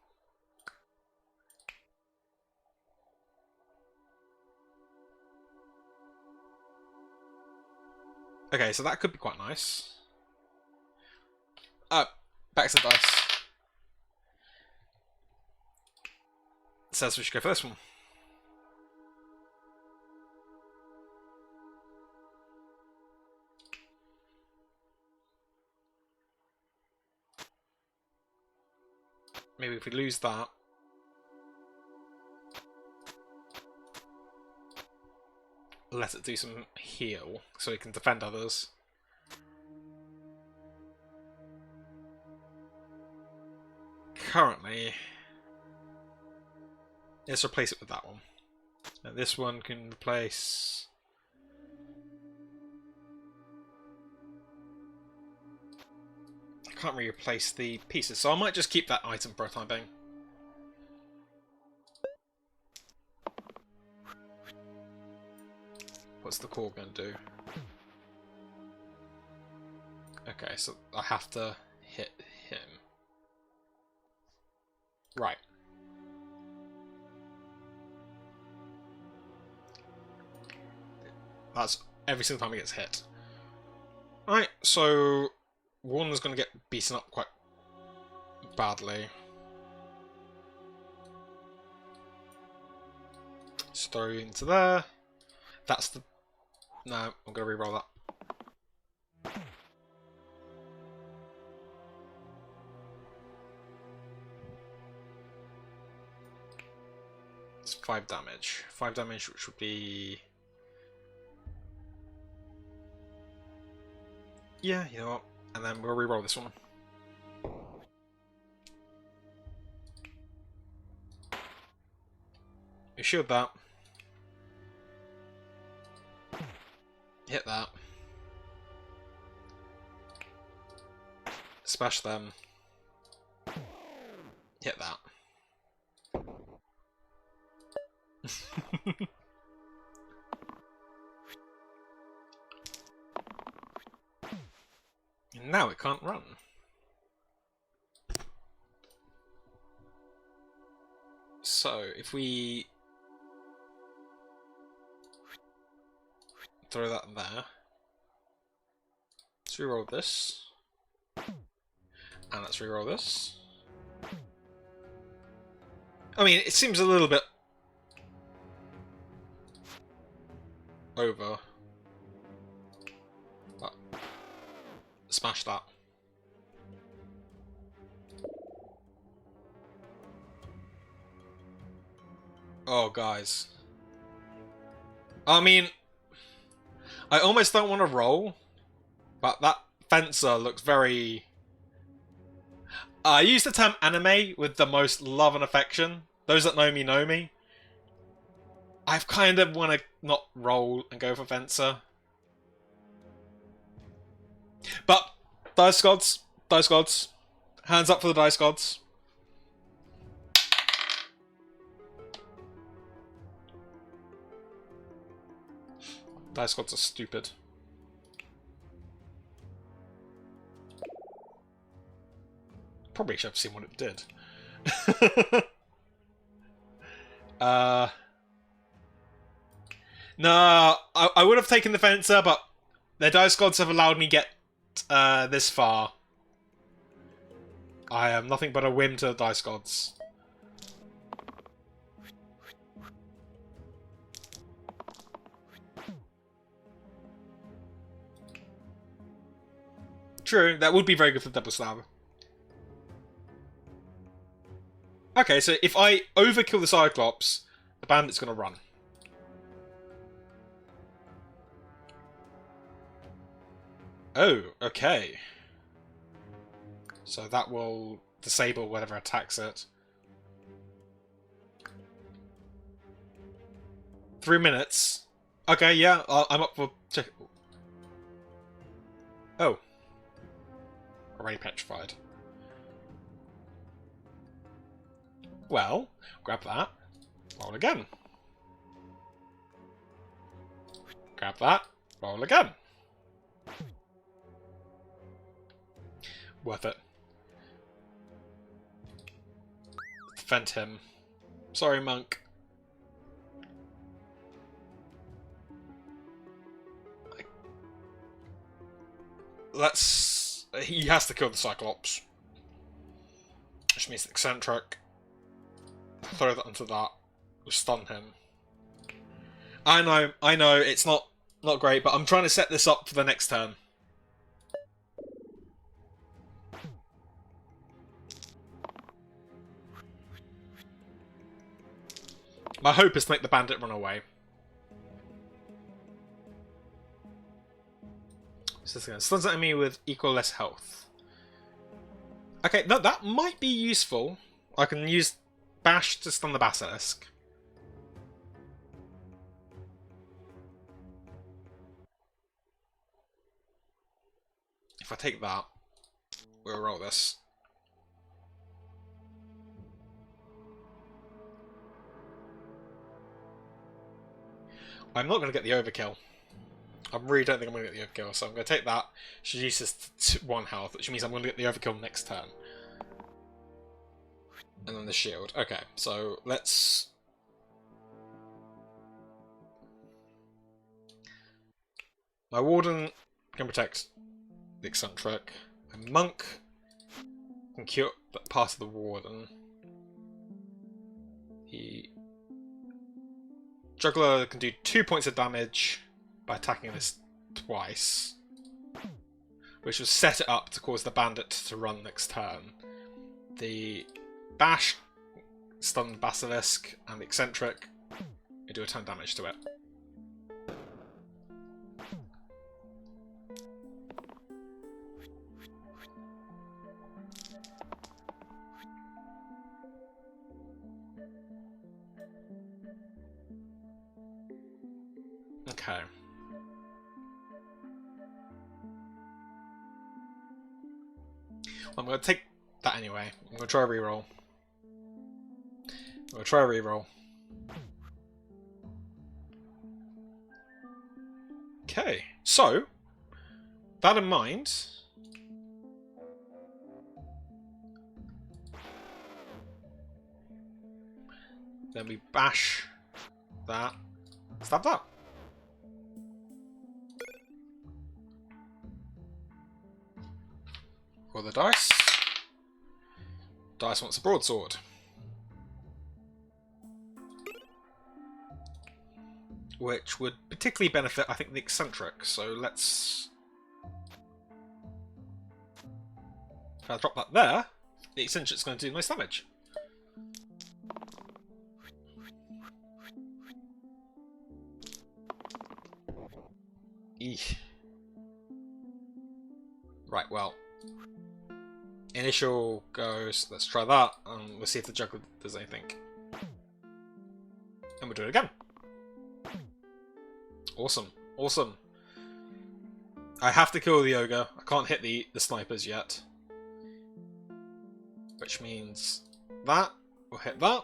A: Okay, so that could be quite nice. Back to dice. Says we should go for this one. Maybe if we lose that. Let it do some heal so it can defend others. Currently, let's replace it with that one. And this one can replace. I can't really replace the pieces, so I might just keep that item for a time being. What's the core going to do? Okay, so I have to hit him. Right. That's every single time he gets hit. Right, so Warner's going to get beaten up quite badly. Just throw you into there. That's the... No, I'm going to re-roll that. It's 5 damage. 5 damage, which would be... Yeah, you know what? And then we'll re-roll this one. You shield that. Hit that. Smash them. Hit that. And now it can't run. So, if we throw that in there, let's reroll this, and let's reroll this. I mean, it seems a little bit over. But smash that. Oh, guys. I mean, I almost don't want to roll, but that fencer looks very... I use the term anime with the most love and affection. Those that know me know me. I kind of want to not roll and go for fencer. But, dice gods. Dice gods. Hands up for the dice gods. Dice gods are stupid. Probably should have seen what it did. No, I would have taken the fencer, but the dice gods have allowed me get this far. I am nothing but a whim to the dice gods. True, that would be very good for the double slab. Okay, so if I overkill the Cyclops, the bandit's gonna run. Oh, okay. So that will disable whatever attacks it. 3 minutes. Okay, yeah, I'm up for check. Oh. Already petrified. Well, grab that. Roll again. Grab that. Roll again. Worth it. Defend him. Sorry, monk. Let's... He has to kill the Cyclops. Which means eccentric. Throw that onto that. Stun him. I know, it's not great, but I'm trying to set this up for the next turn. My hope is to make the bandit run away. So this again. Stuns an enemy with equal less health. Okay, no, that might be useful. I can use Bash to stun the Basilisk. If I take that, we'll roll this. I'm not going to get the overkill. I really don't think I'm going to get the overkill, so I'm going to take that. Should use this to 1 health, which means I'm going to get the overkill next turn. And then the shield. Okay, so let's... My Warden can protect the eccentric. My Monk can cure part of the Warden. The Juggler can do 2 points of damage by attacking this twice, which will set it up to cause the bandit to run next turn. The Bash stun Basilisk and the eccentric and do a ton of damage to it. Okay. I'm going to take that anyway. I'm going to try a reroll. I'm going to try a reroll. Okay, so, that in mind, then we bash that, stab that. Roll the dice. Dice wants a broadsword. which would particularly benefit, I think, the eccentric. So let's... If I drop that there, the eccentric's going to do nice damage. Eesh. Right, well. Initial goes, let's try that, and we'll see if the juggler does anything. And we'll do it again. Awesome, awesome. I have to kill the ogre. I can't hit the snipers yet. Which means that will hit that.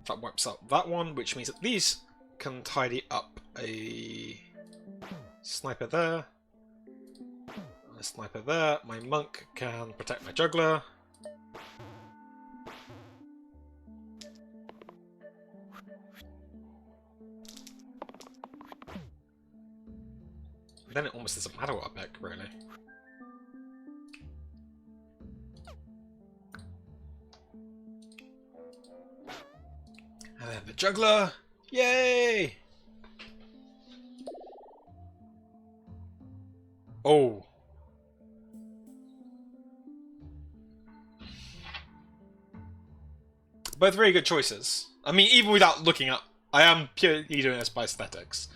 A: That wipes out that one, which means that these can tidy up a sniper there. And a sniper there. My monk can protect my juggler. Then it almost doesn't matter what I pick, really. And then the juggler! Yay! Oh. Both very good choices. I mean, even without looking up, I am purely doing this by aesthetics.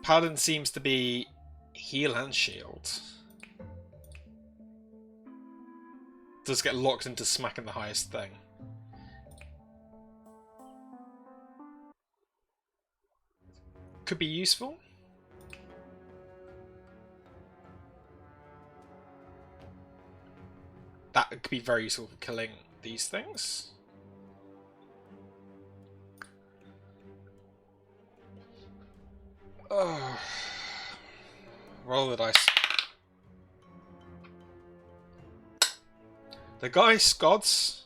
A: Paladin seems to be heal and shield. Does get locked into smacking the highest thing. Could be useful. That could be very useful for killing these things. Oh. Roll the dice. The Geist gods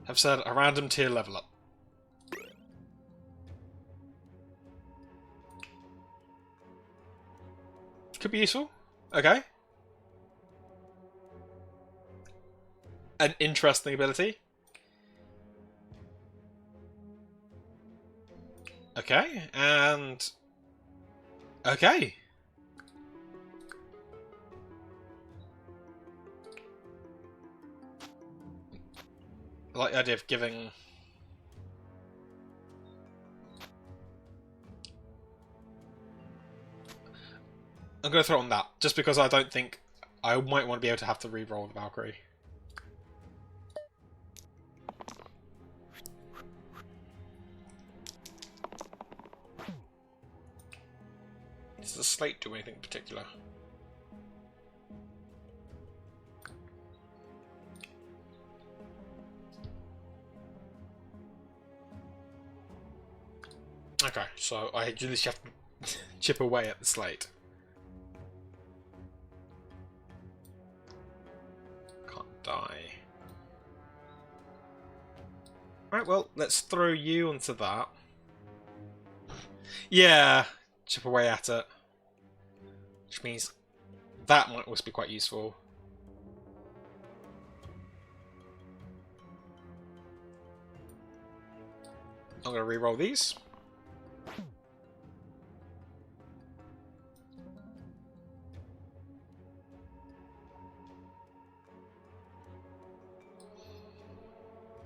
A: have said a random tier level up. Could be useful. Okay. An interesting ability. Okay, and... Okay. I like the idea of giving... I'm going to throw on that, just because I don't think I might want to be able to have to re-roll the Valkyrie. Does the slate do anything in particular? Okay, so I literally have to chip away at the slate. Can't die. Right, well, let's throw you onto that. Yeah, chip away at it. Which means that might also be quite useful. I'm going to re-roll these.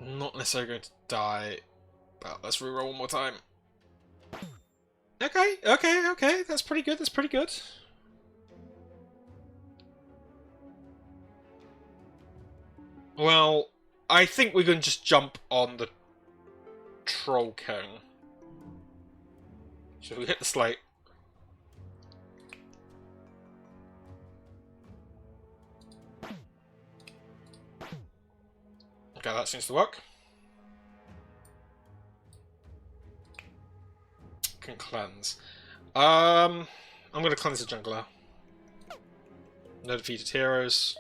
A: Not necessarily going to die, but let's re-roll one more time. Okay, okay, that's pretty good, that's pretty good. Well, I think we're going to just jump on the Troll King. So we hit the slate. Okay, that seems to work. Can cleanse. I'm going to cleanse the jungler. No defeated heroes.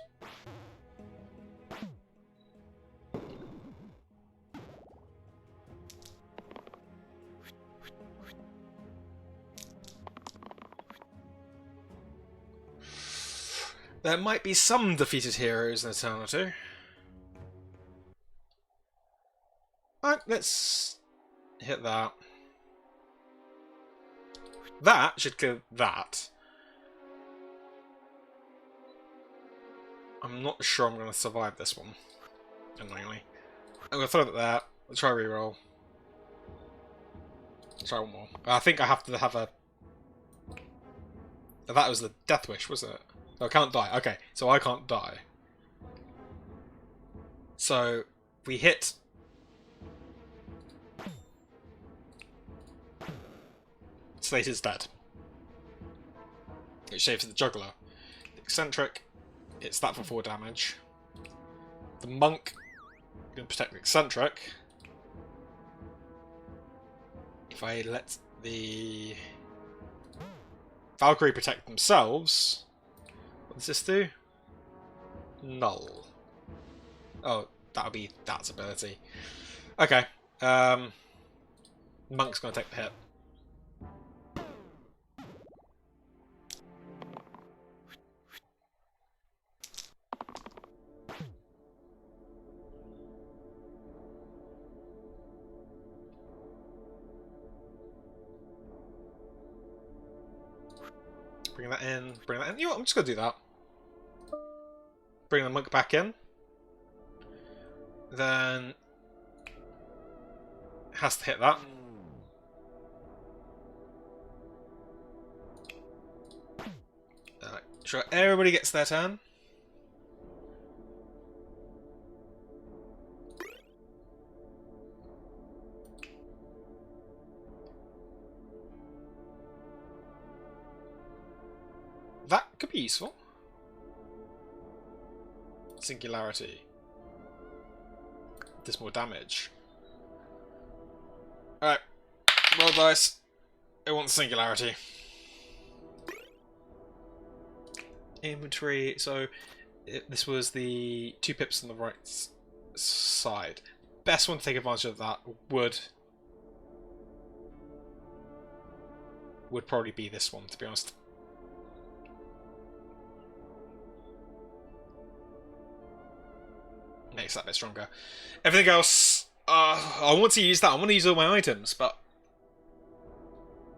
A: There might be some defeated heroes in Eternity. Alright, let's hit that. That should clear that. I'm not sure I'm going to survive this one, annoyingly. I'm going to throw that there. Let's try a reroll. Let's try one more. I think I have to have a... That was the death wish, wasn't it? Oh, I can't die. Okay, so I can't die. So, we hit... Slate is dead. It shaves the juggler. The eccentric, it's that for 4 damage. The monk, going to protect the eccentric. If I let the Valkyrie protect themselves, what does this do? Null. Oh, that'll be that's ability. Okay. Monk's going to take the hit. Bring that in, bring that in. You know what, I'm just going to do that. Bring the monk back in. Then... has to hit that. Sure, everybody gets their turn. That could be useful. Singularity. Does more damage. Alright. Roll dice. It wants singularity. Inventory. So, this was the 2 pips on the right side. Best one to take advantage of that would probably be this one, to be honest. Makes that bit stronger. Everything else, I want to use that. I want to use all my items, but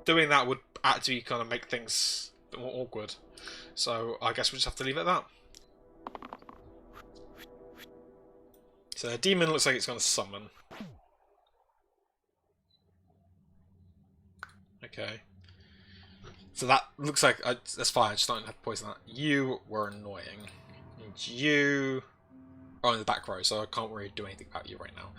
A: doing that would actually kind of make things a bit more awkward. So I guess we'll just have to leave it at that. So the demon looks like it's going to summon. Okay. So that looks like that's fine. I just don't have to poison that. You were annoying. And you are in the back row, so I can't really do anything about you right now.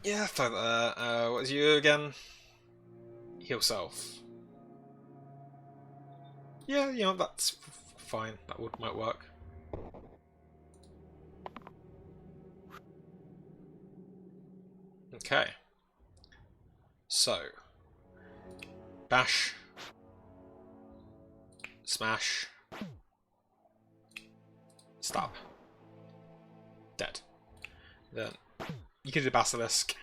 A: Yeah, throw that there. What is you again? Heal self. Yeah, you know, that's fine. That might work. Okay. So. Bash. Smash. Stab. Dead. Then you can do Basilisk.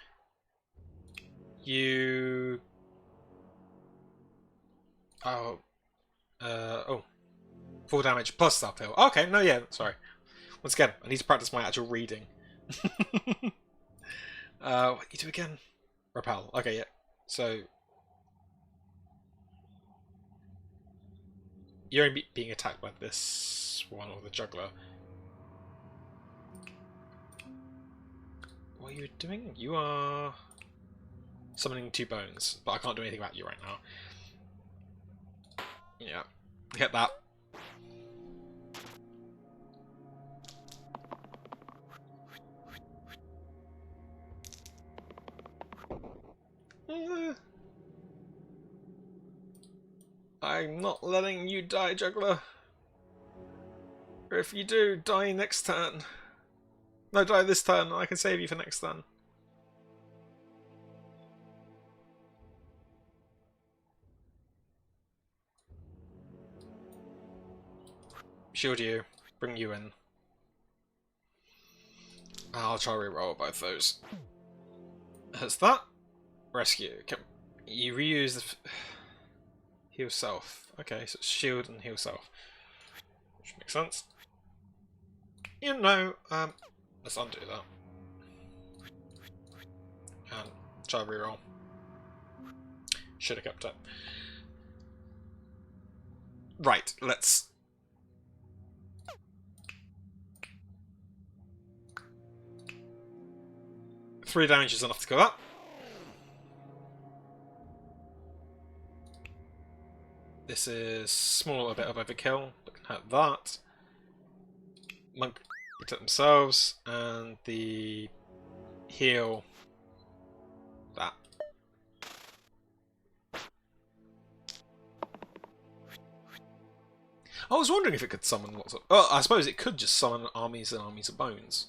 A: You... Oh. Oh. 4 damage plus stab tail. Okay, no, yeah, sorry. Once again, I need to practice my actual reading. What you do again? Repel. Okay, yeah. So... you're only being attacked by this one, or the juggler. What are you doing? You are summoning 2 bones, but I can't do anything about you right now. Yeah, get that. I'm not letting you die, juggler. Or if you do, die next turn. No, die this turn. I can save you for next turn. Shield you. Bring you in. I'll try to reroll both those. That's that. Rescue. You reuse the... heal self. Okay, so it's shield and heal self. Which makes sense. You know, let's undo that. Try reroll. Should have kept it. Right, let's... Three damage is enough to kill that. This is small, a bit of overkill, but can hurt that. Monk protect themselves, and the heal that. I was wondering if it could summon lots of... Oh, I suppose it could just summon armies and armies of bones.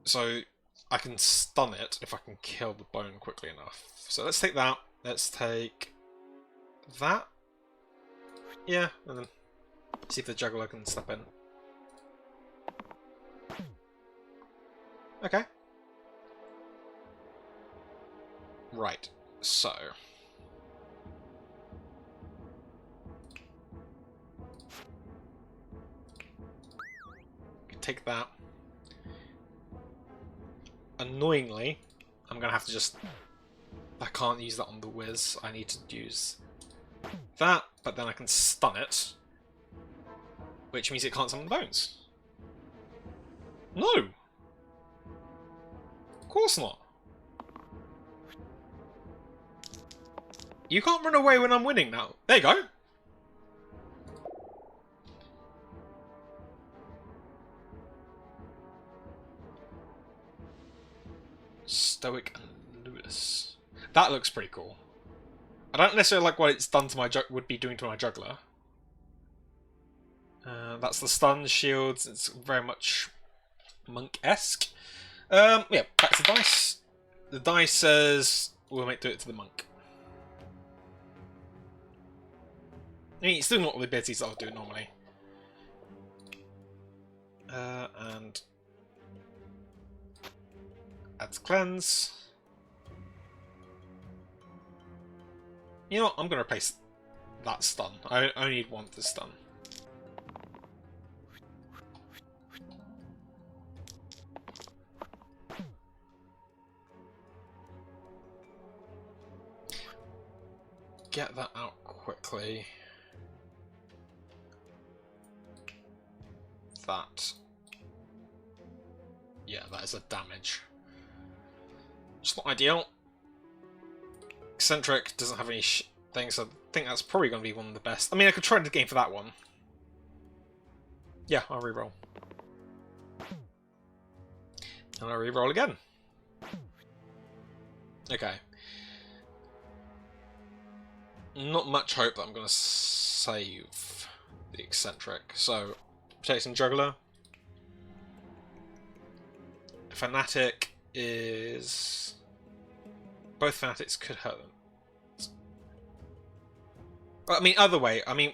A: So I can stun it if I can kill the bone quickly enough. So let's take that. Let's take that. Yeah, and then see if the juggler can step in. Okay. Right, so... Take that. Annoyingly, I'm going to have to just... I can't use that on the whiz. I need to use that, but then I can stun it. Which means it can't summon the bones. No! Of course not. You can't run away when I'm winning now. There you go. Stoic and Lewis. That looks pretty cool. I don't necessarily like what it's done to my would be doing to my juggler. That's the stun shields. It's very much monk-esque. Yeah, back to the dice. The dice says we'll do it to the monk. I mean, it's still not all the abilities that I'll do normally. And add to cleanse. You know what? I'm going to replace that stun. I only need one to stun. Get that out quickly. That. Yeah, that is a damage. It's not ideal. Eccentric doesn't have any things, so I think that's probably going to be one of the best. I mean, I could try the game for that one. Yeah, I'll reroll. And I'll reroll again. Okay. Not much hope that I'm going to save the Eccentric. So, protecting Juggler. Fanatic is... Both Fanatics could hurt them. But, I mean, other way, I mean...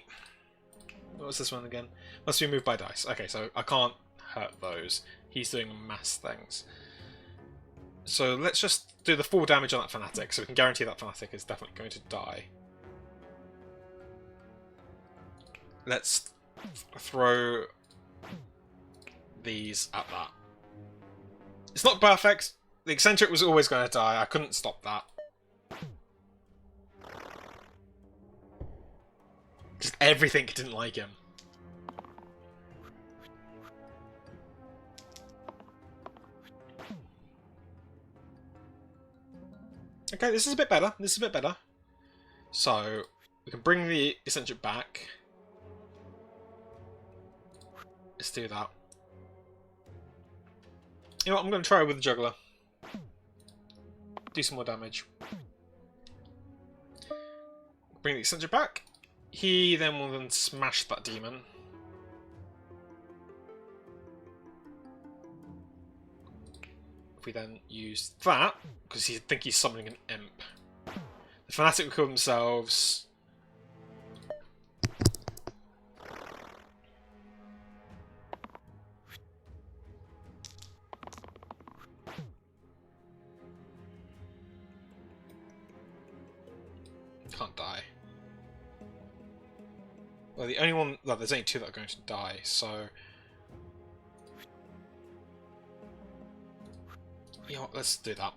A: What was this one again? Must be moved by dice. Okay, so I can't hurt those. He's doing mass things. So let's just do the full damage on that Fanatic, so we can guarantee that Fanatic is definitely going to die. Let's throw these at that. It's not perfect. The Eccentric was always going to die. I couldn't stop that. Just everything didn't like him. Okay, this is a bit better. This is a bit better. So, we can bring the Eccentric back. Let's do that. You know what, I'm going to try it with the Juggler. Do some more damage. Bring the Eccentric back. He then will then smash that demon. If we then use that, because I think he's summoning an imp. The Fanatic will kill themselves. Can't die. Well, the only one... Well, there's only two that are going to die, so... You know what, let's do that.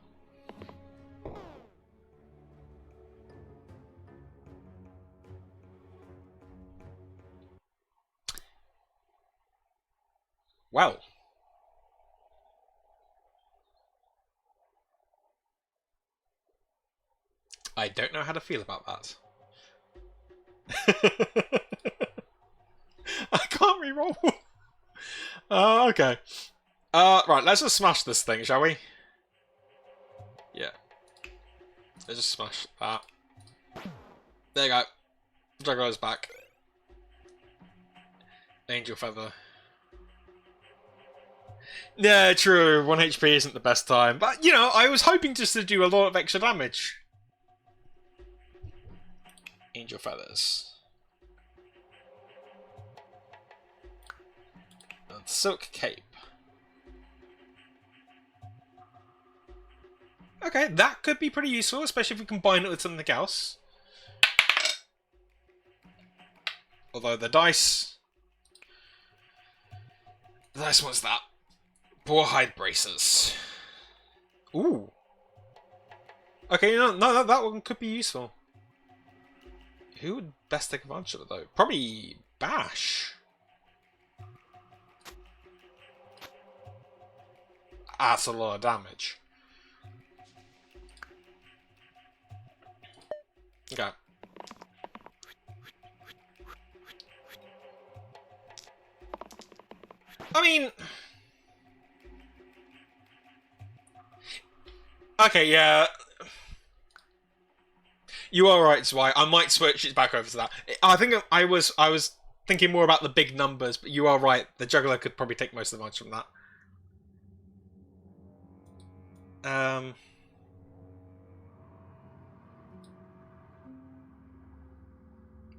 A: Well. I don't know how to feel about that. I can't reroll. Okay. Right, let's just smash this thing, shall we? Yeah. Let's just smash that. There you go. Juggler's back. Angel Feather. Yeah, true. 1 HP isn't the best time. But, you know, I was hoping just to do a lot of extra damage. Angel Feathers. And Silk Cape. Okay, that could be pretty useful, especially if we combine it with something else. Although the dice... The dice wants that. Boarhide Bracers. Ooh. Okay, no, that one could be useful. Who would best take advantage of it, though? Probably Bash. That's a lot of damage. Okay. I mean... Okay, yeah. You are right, Zwei. I might switch it back over to that. I think I was thinking more about the big numbers, but you are right. The juggler could probably take most of the advantage from that.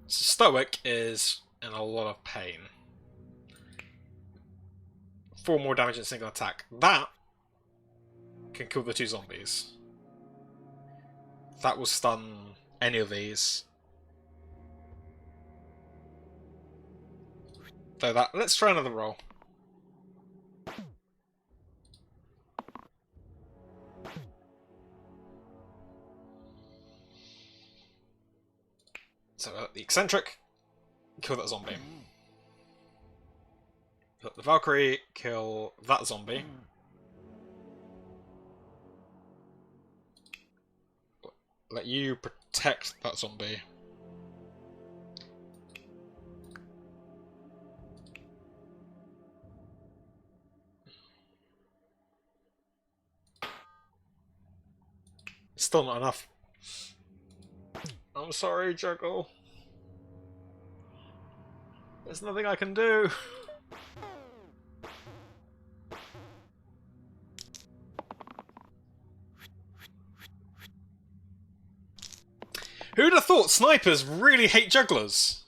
A: Stoic is in a lot of pain. 4 more damage in a single attack. That can kill the 2 zombies. That will stun any of these. So that. Let's try another roll. So the eccentric, kill that zombie. Kill the Valkyrie, kill that zombie. Let you protect that zombie. Still not enough. I'm sorry, Juggle. There's nothing I can do. Who'd have thought snipers really hate jugglers?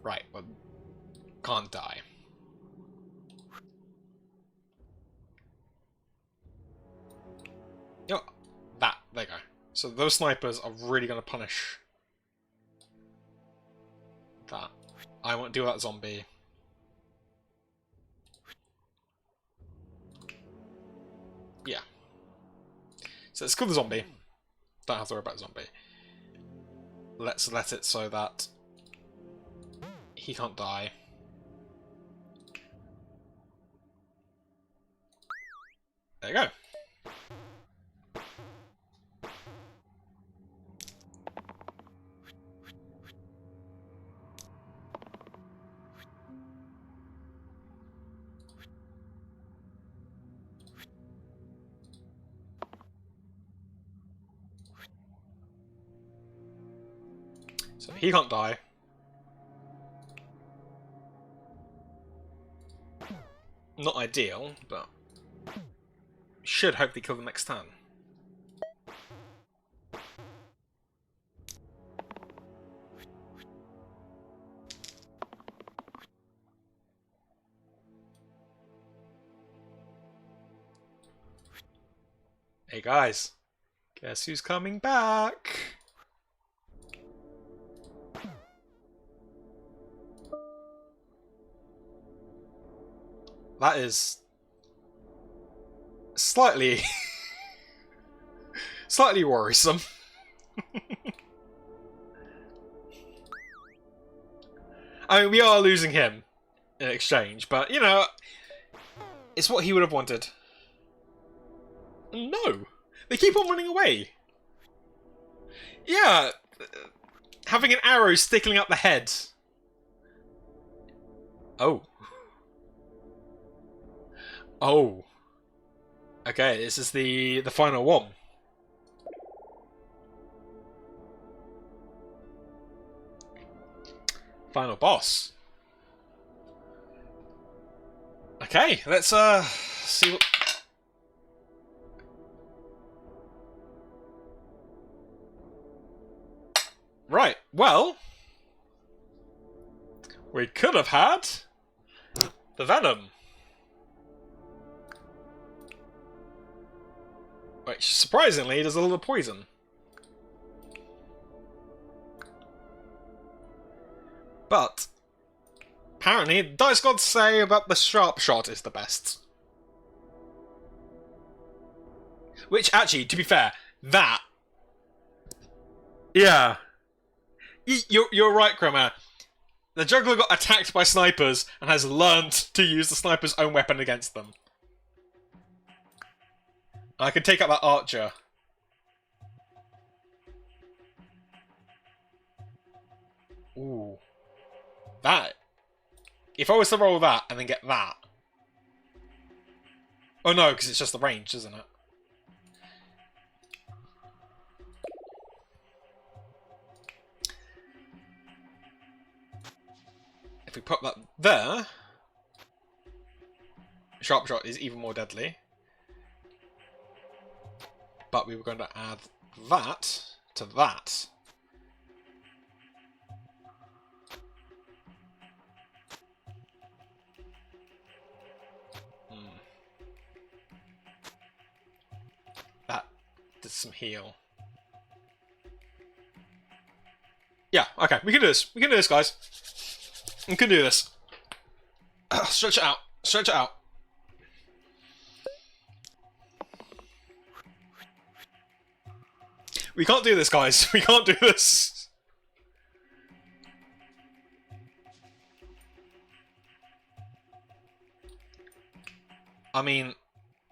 A: Right, well, can't die. You know, there you go. So those snipers are really going to punish that. I won't deal with that zombie. Yeah. So let's kill the zombie. Don't have to worry about the zombie. Let's let it so that he can't die. There you go. So he can't die. Not ideal, but should hopefully kill them next turn. Hey guys, guess who's coming back? That is slightly slightly worrisome. I mean, we are losing him in exchange, but, you know, it's what he would have wanted. No! They keep on running away! Yeah! Having an arrow sticking up the head. Oh. Oh. Okay, this is the final one. Final boss. Okay, let's see what... Right, well... we could have had... the Venom. Which, surprisingly, does a little poison. But... apparently, Dice Gods say about the Sharp Shot is the best. Which, actually, to be fair, that... yeah. You're right, Crummer. The Juggler got attacked by snipers and has learned to use the sniper's own weapon against them. I can take out that Archer. Ooh. That... if I was to roll that and then get that... oh no, because it's just the range, isn't it? If we put that there... Sharp Shot is even more deadly. But we were going to add that to that. That did some heal. Yeah, okay, we can do this. We can do this, guys. We can do this. Stretch it out. Stretch it out. We can't do this, guys. We can't do this. I mean,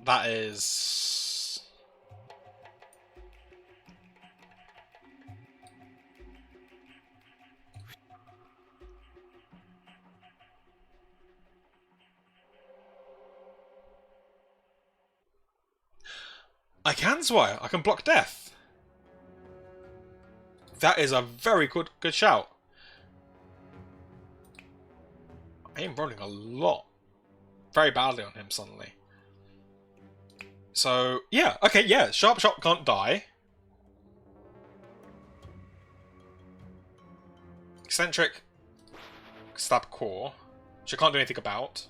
A: that is... I can Zwire. I can block death. That is a very good shout. I am rolling a lot. Very badly on him suddenly. So, yeah. Okay, yeah. Sharp Shot can't die. Eccentric. Stab Core. Which I can't do anything about.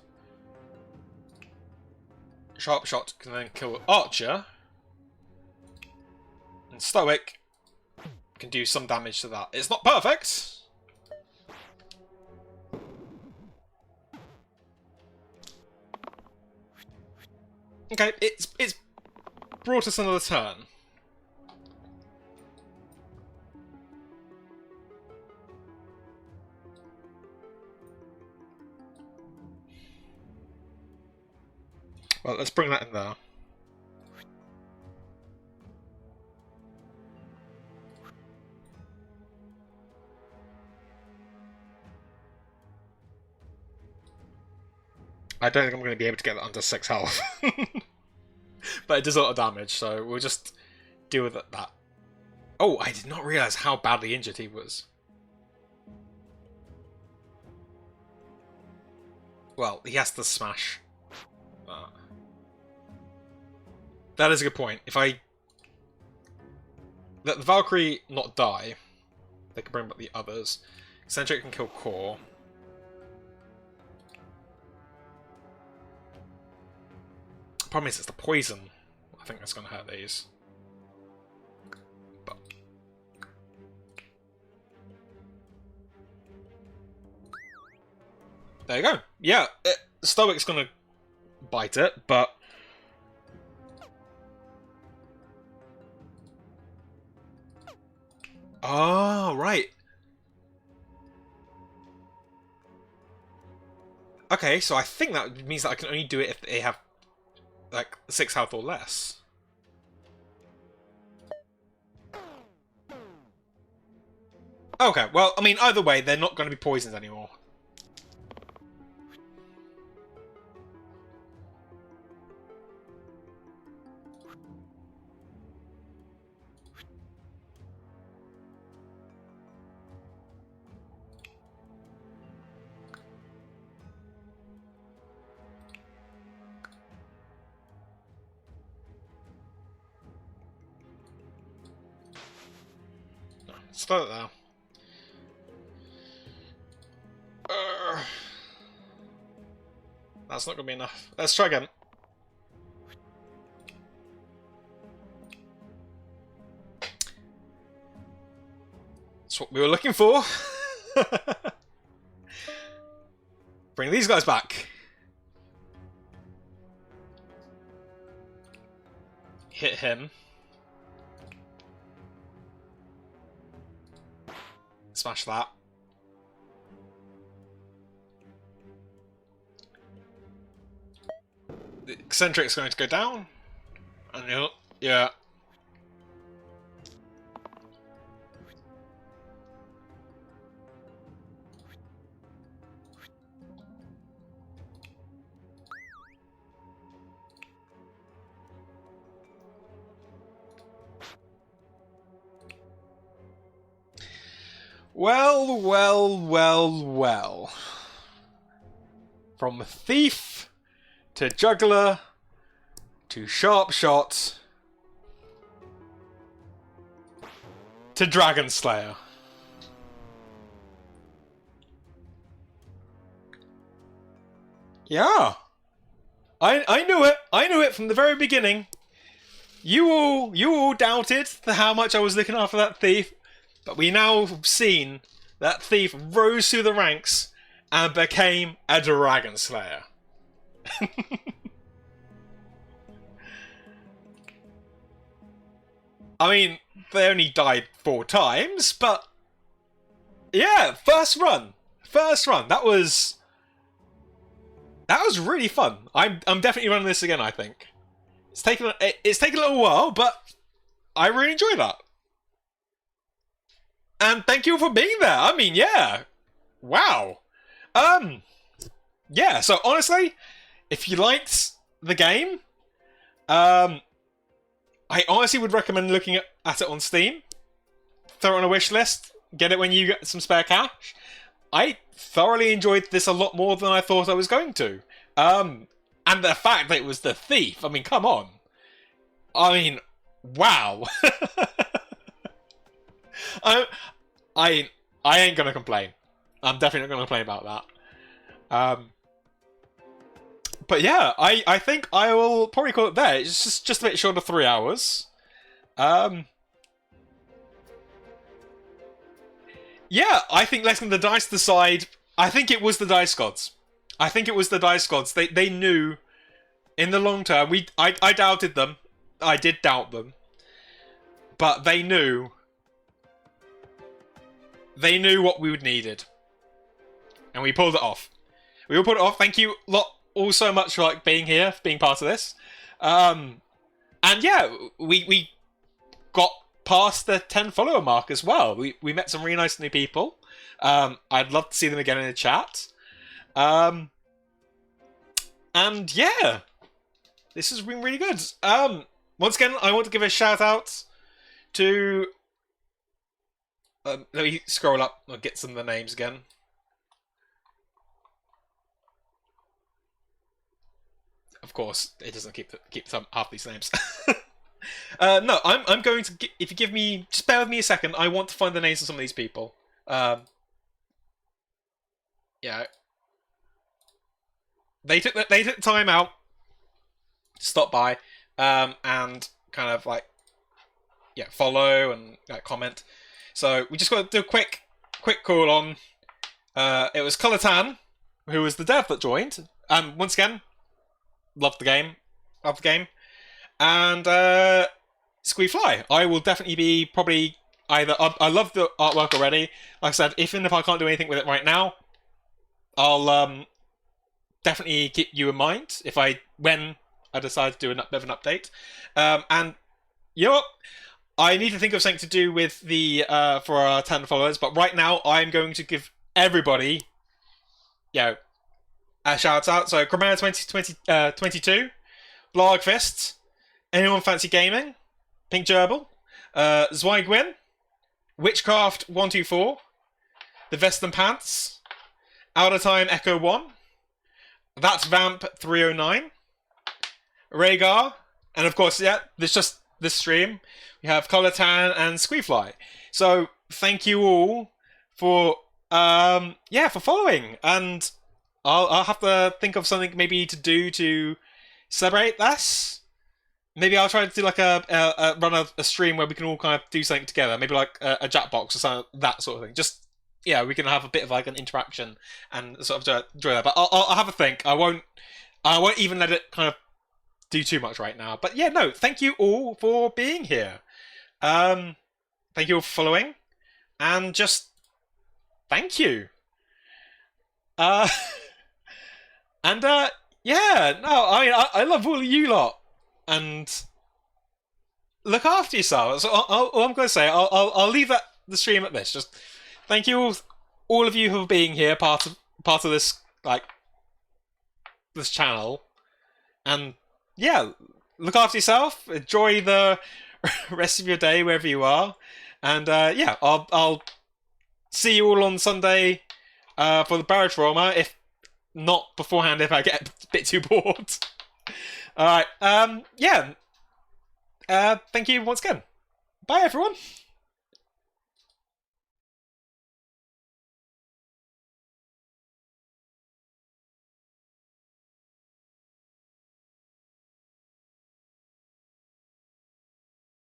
A: Sharp Shot can then kill Archer. And Stoic can do some damage to that. It's not perfect. Okay, it's brought us another turn. Well, let's bring that in there. I don't think I'm going to be able to get that under 6 health. But it does a lot of damage, so we'll just deal with that. Oh, I did not realise how badly injured he was. Well, he has to smash. That is a good point. If I let the Valkyrie not die, they can bring back the others. Eccentric can kill Core. Problem is, it's the poison. I think that's going to hurt these. But there you go. Yeah, Stoic's going to bite it, but... Oh, right. Okay, so I think that means that I can only do it if they have, like, 6 health or less. Okay, well, I mean, either way, they're not going to be poisoned anymore. Start it now. That's not going to be enough. Let's try again. That's what we were looking for. Bring these guys back. Hit him. Smash that. The eccentric's going to go down. And yeah. Well, well, well, well. From thief to juggler to sharp shot to dragon slayer. Yeah. I knew it. I knew it from the very beginning. You all doubted how much I was looking after that thief. But we now have seen that thief rose through the ranks and became a dragon slayer. I mean, they only died 4 times, but yeah, first run. That was really fun. I'm definitely running this again. I think it's taken a little while, but I really enjoy that. And thank you for being there. I mean, yeah. Wow. Yeah, so honestly, if you liked the game, I honestly would recommend looking at it on Steam. Throw it on a wish list. Get it when you get some spare cash. I thoroughly enjoyed this a lot more than I thought I was going to. And the fact that it was the thief, I mean, come on. I mean, wow. I ain't gonna complain. I'm definitely not gonna complain about that. But yeah, I think I will probably call it there. It's just a bit short of 3 hours. Yeah, I think letting the dice decide. I think it was the dice gods. They knew in the long term. I doubted them. I did doubt them, but they knew. They knew what we needed. And we pulled it off. We all pulled it off. Thank you all so much for being here, for being part of this. And yeah, we got past the 10 follower mark as well. We met some really nice new people. I'd love to see them again in the chat. And yeah, this has been really good. Once again, I want to give a shout out to... let me scroll up and get some of the names again. Of course, it doesn't keep half these names. No, I'm going to. If you give me, just bear with me a second. I want to find the names of some of these people. Yeah, they took the time out to stop by, and kind of follow and comment. So we just got to do a quick call on. It was Colatan, who was the dev that joined. Once again, love the game. Love the game. And Squee Fly. I will definitely be probably either. I love the artwork already. Like I said, even if I can't do anything with it right now, I'll definitely keep you in mind when I decide to do a bit of an update. And you know what? I need to think of something to do with the for our 10 followers, but right now I'm going to give everybody, a shout out. So Cremona 2022, Blarg Fist, Anyone Fancy Gaming, Pink Gerbil, Zwygwin, Witchcraft 124, The Vest and Pants, Out of Time Echo 1, That's Vamp 309, Rhaegar, and of course, there's just this stream. We have Colortan and Squeefly. So thank you all for for following, and I'll have to think of something maybe to do to celebrate this. Maybe I'll try to do like run a stream where we can all kind of do something together. Maybe like a Jackbox or something, that sort of thing. Just we can have a bit of like an interaction and sort of enjoy that. But I'll have a think. I won't even let it kind of do too much right now. But yeah, no, thank you all for being here. Thank you all for following, and just thank you. I I love all of you lot, and look after yourselves. So all I'm going to say, I'll leave the stream at this. Just thank you all of you for being here, part of this this channel, and look after yourself. Enjoy the rest of your day wherever you are, and I'll see you all on Sunday for the Barrage Roma. If not beforehand, if I get a bit too bored. All right. Thank you once again. Bye, everyone.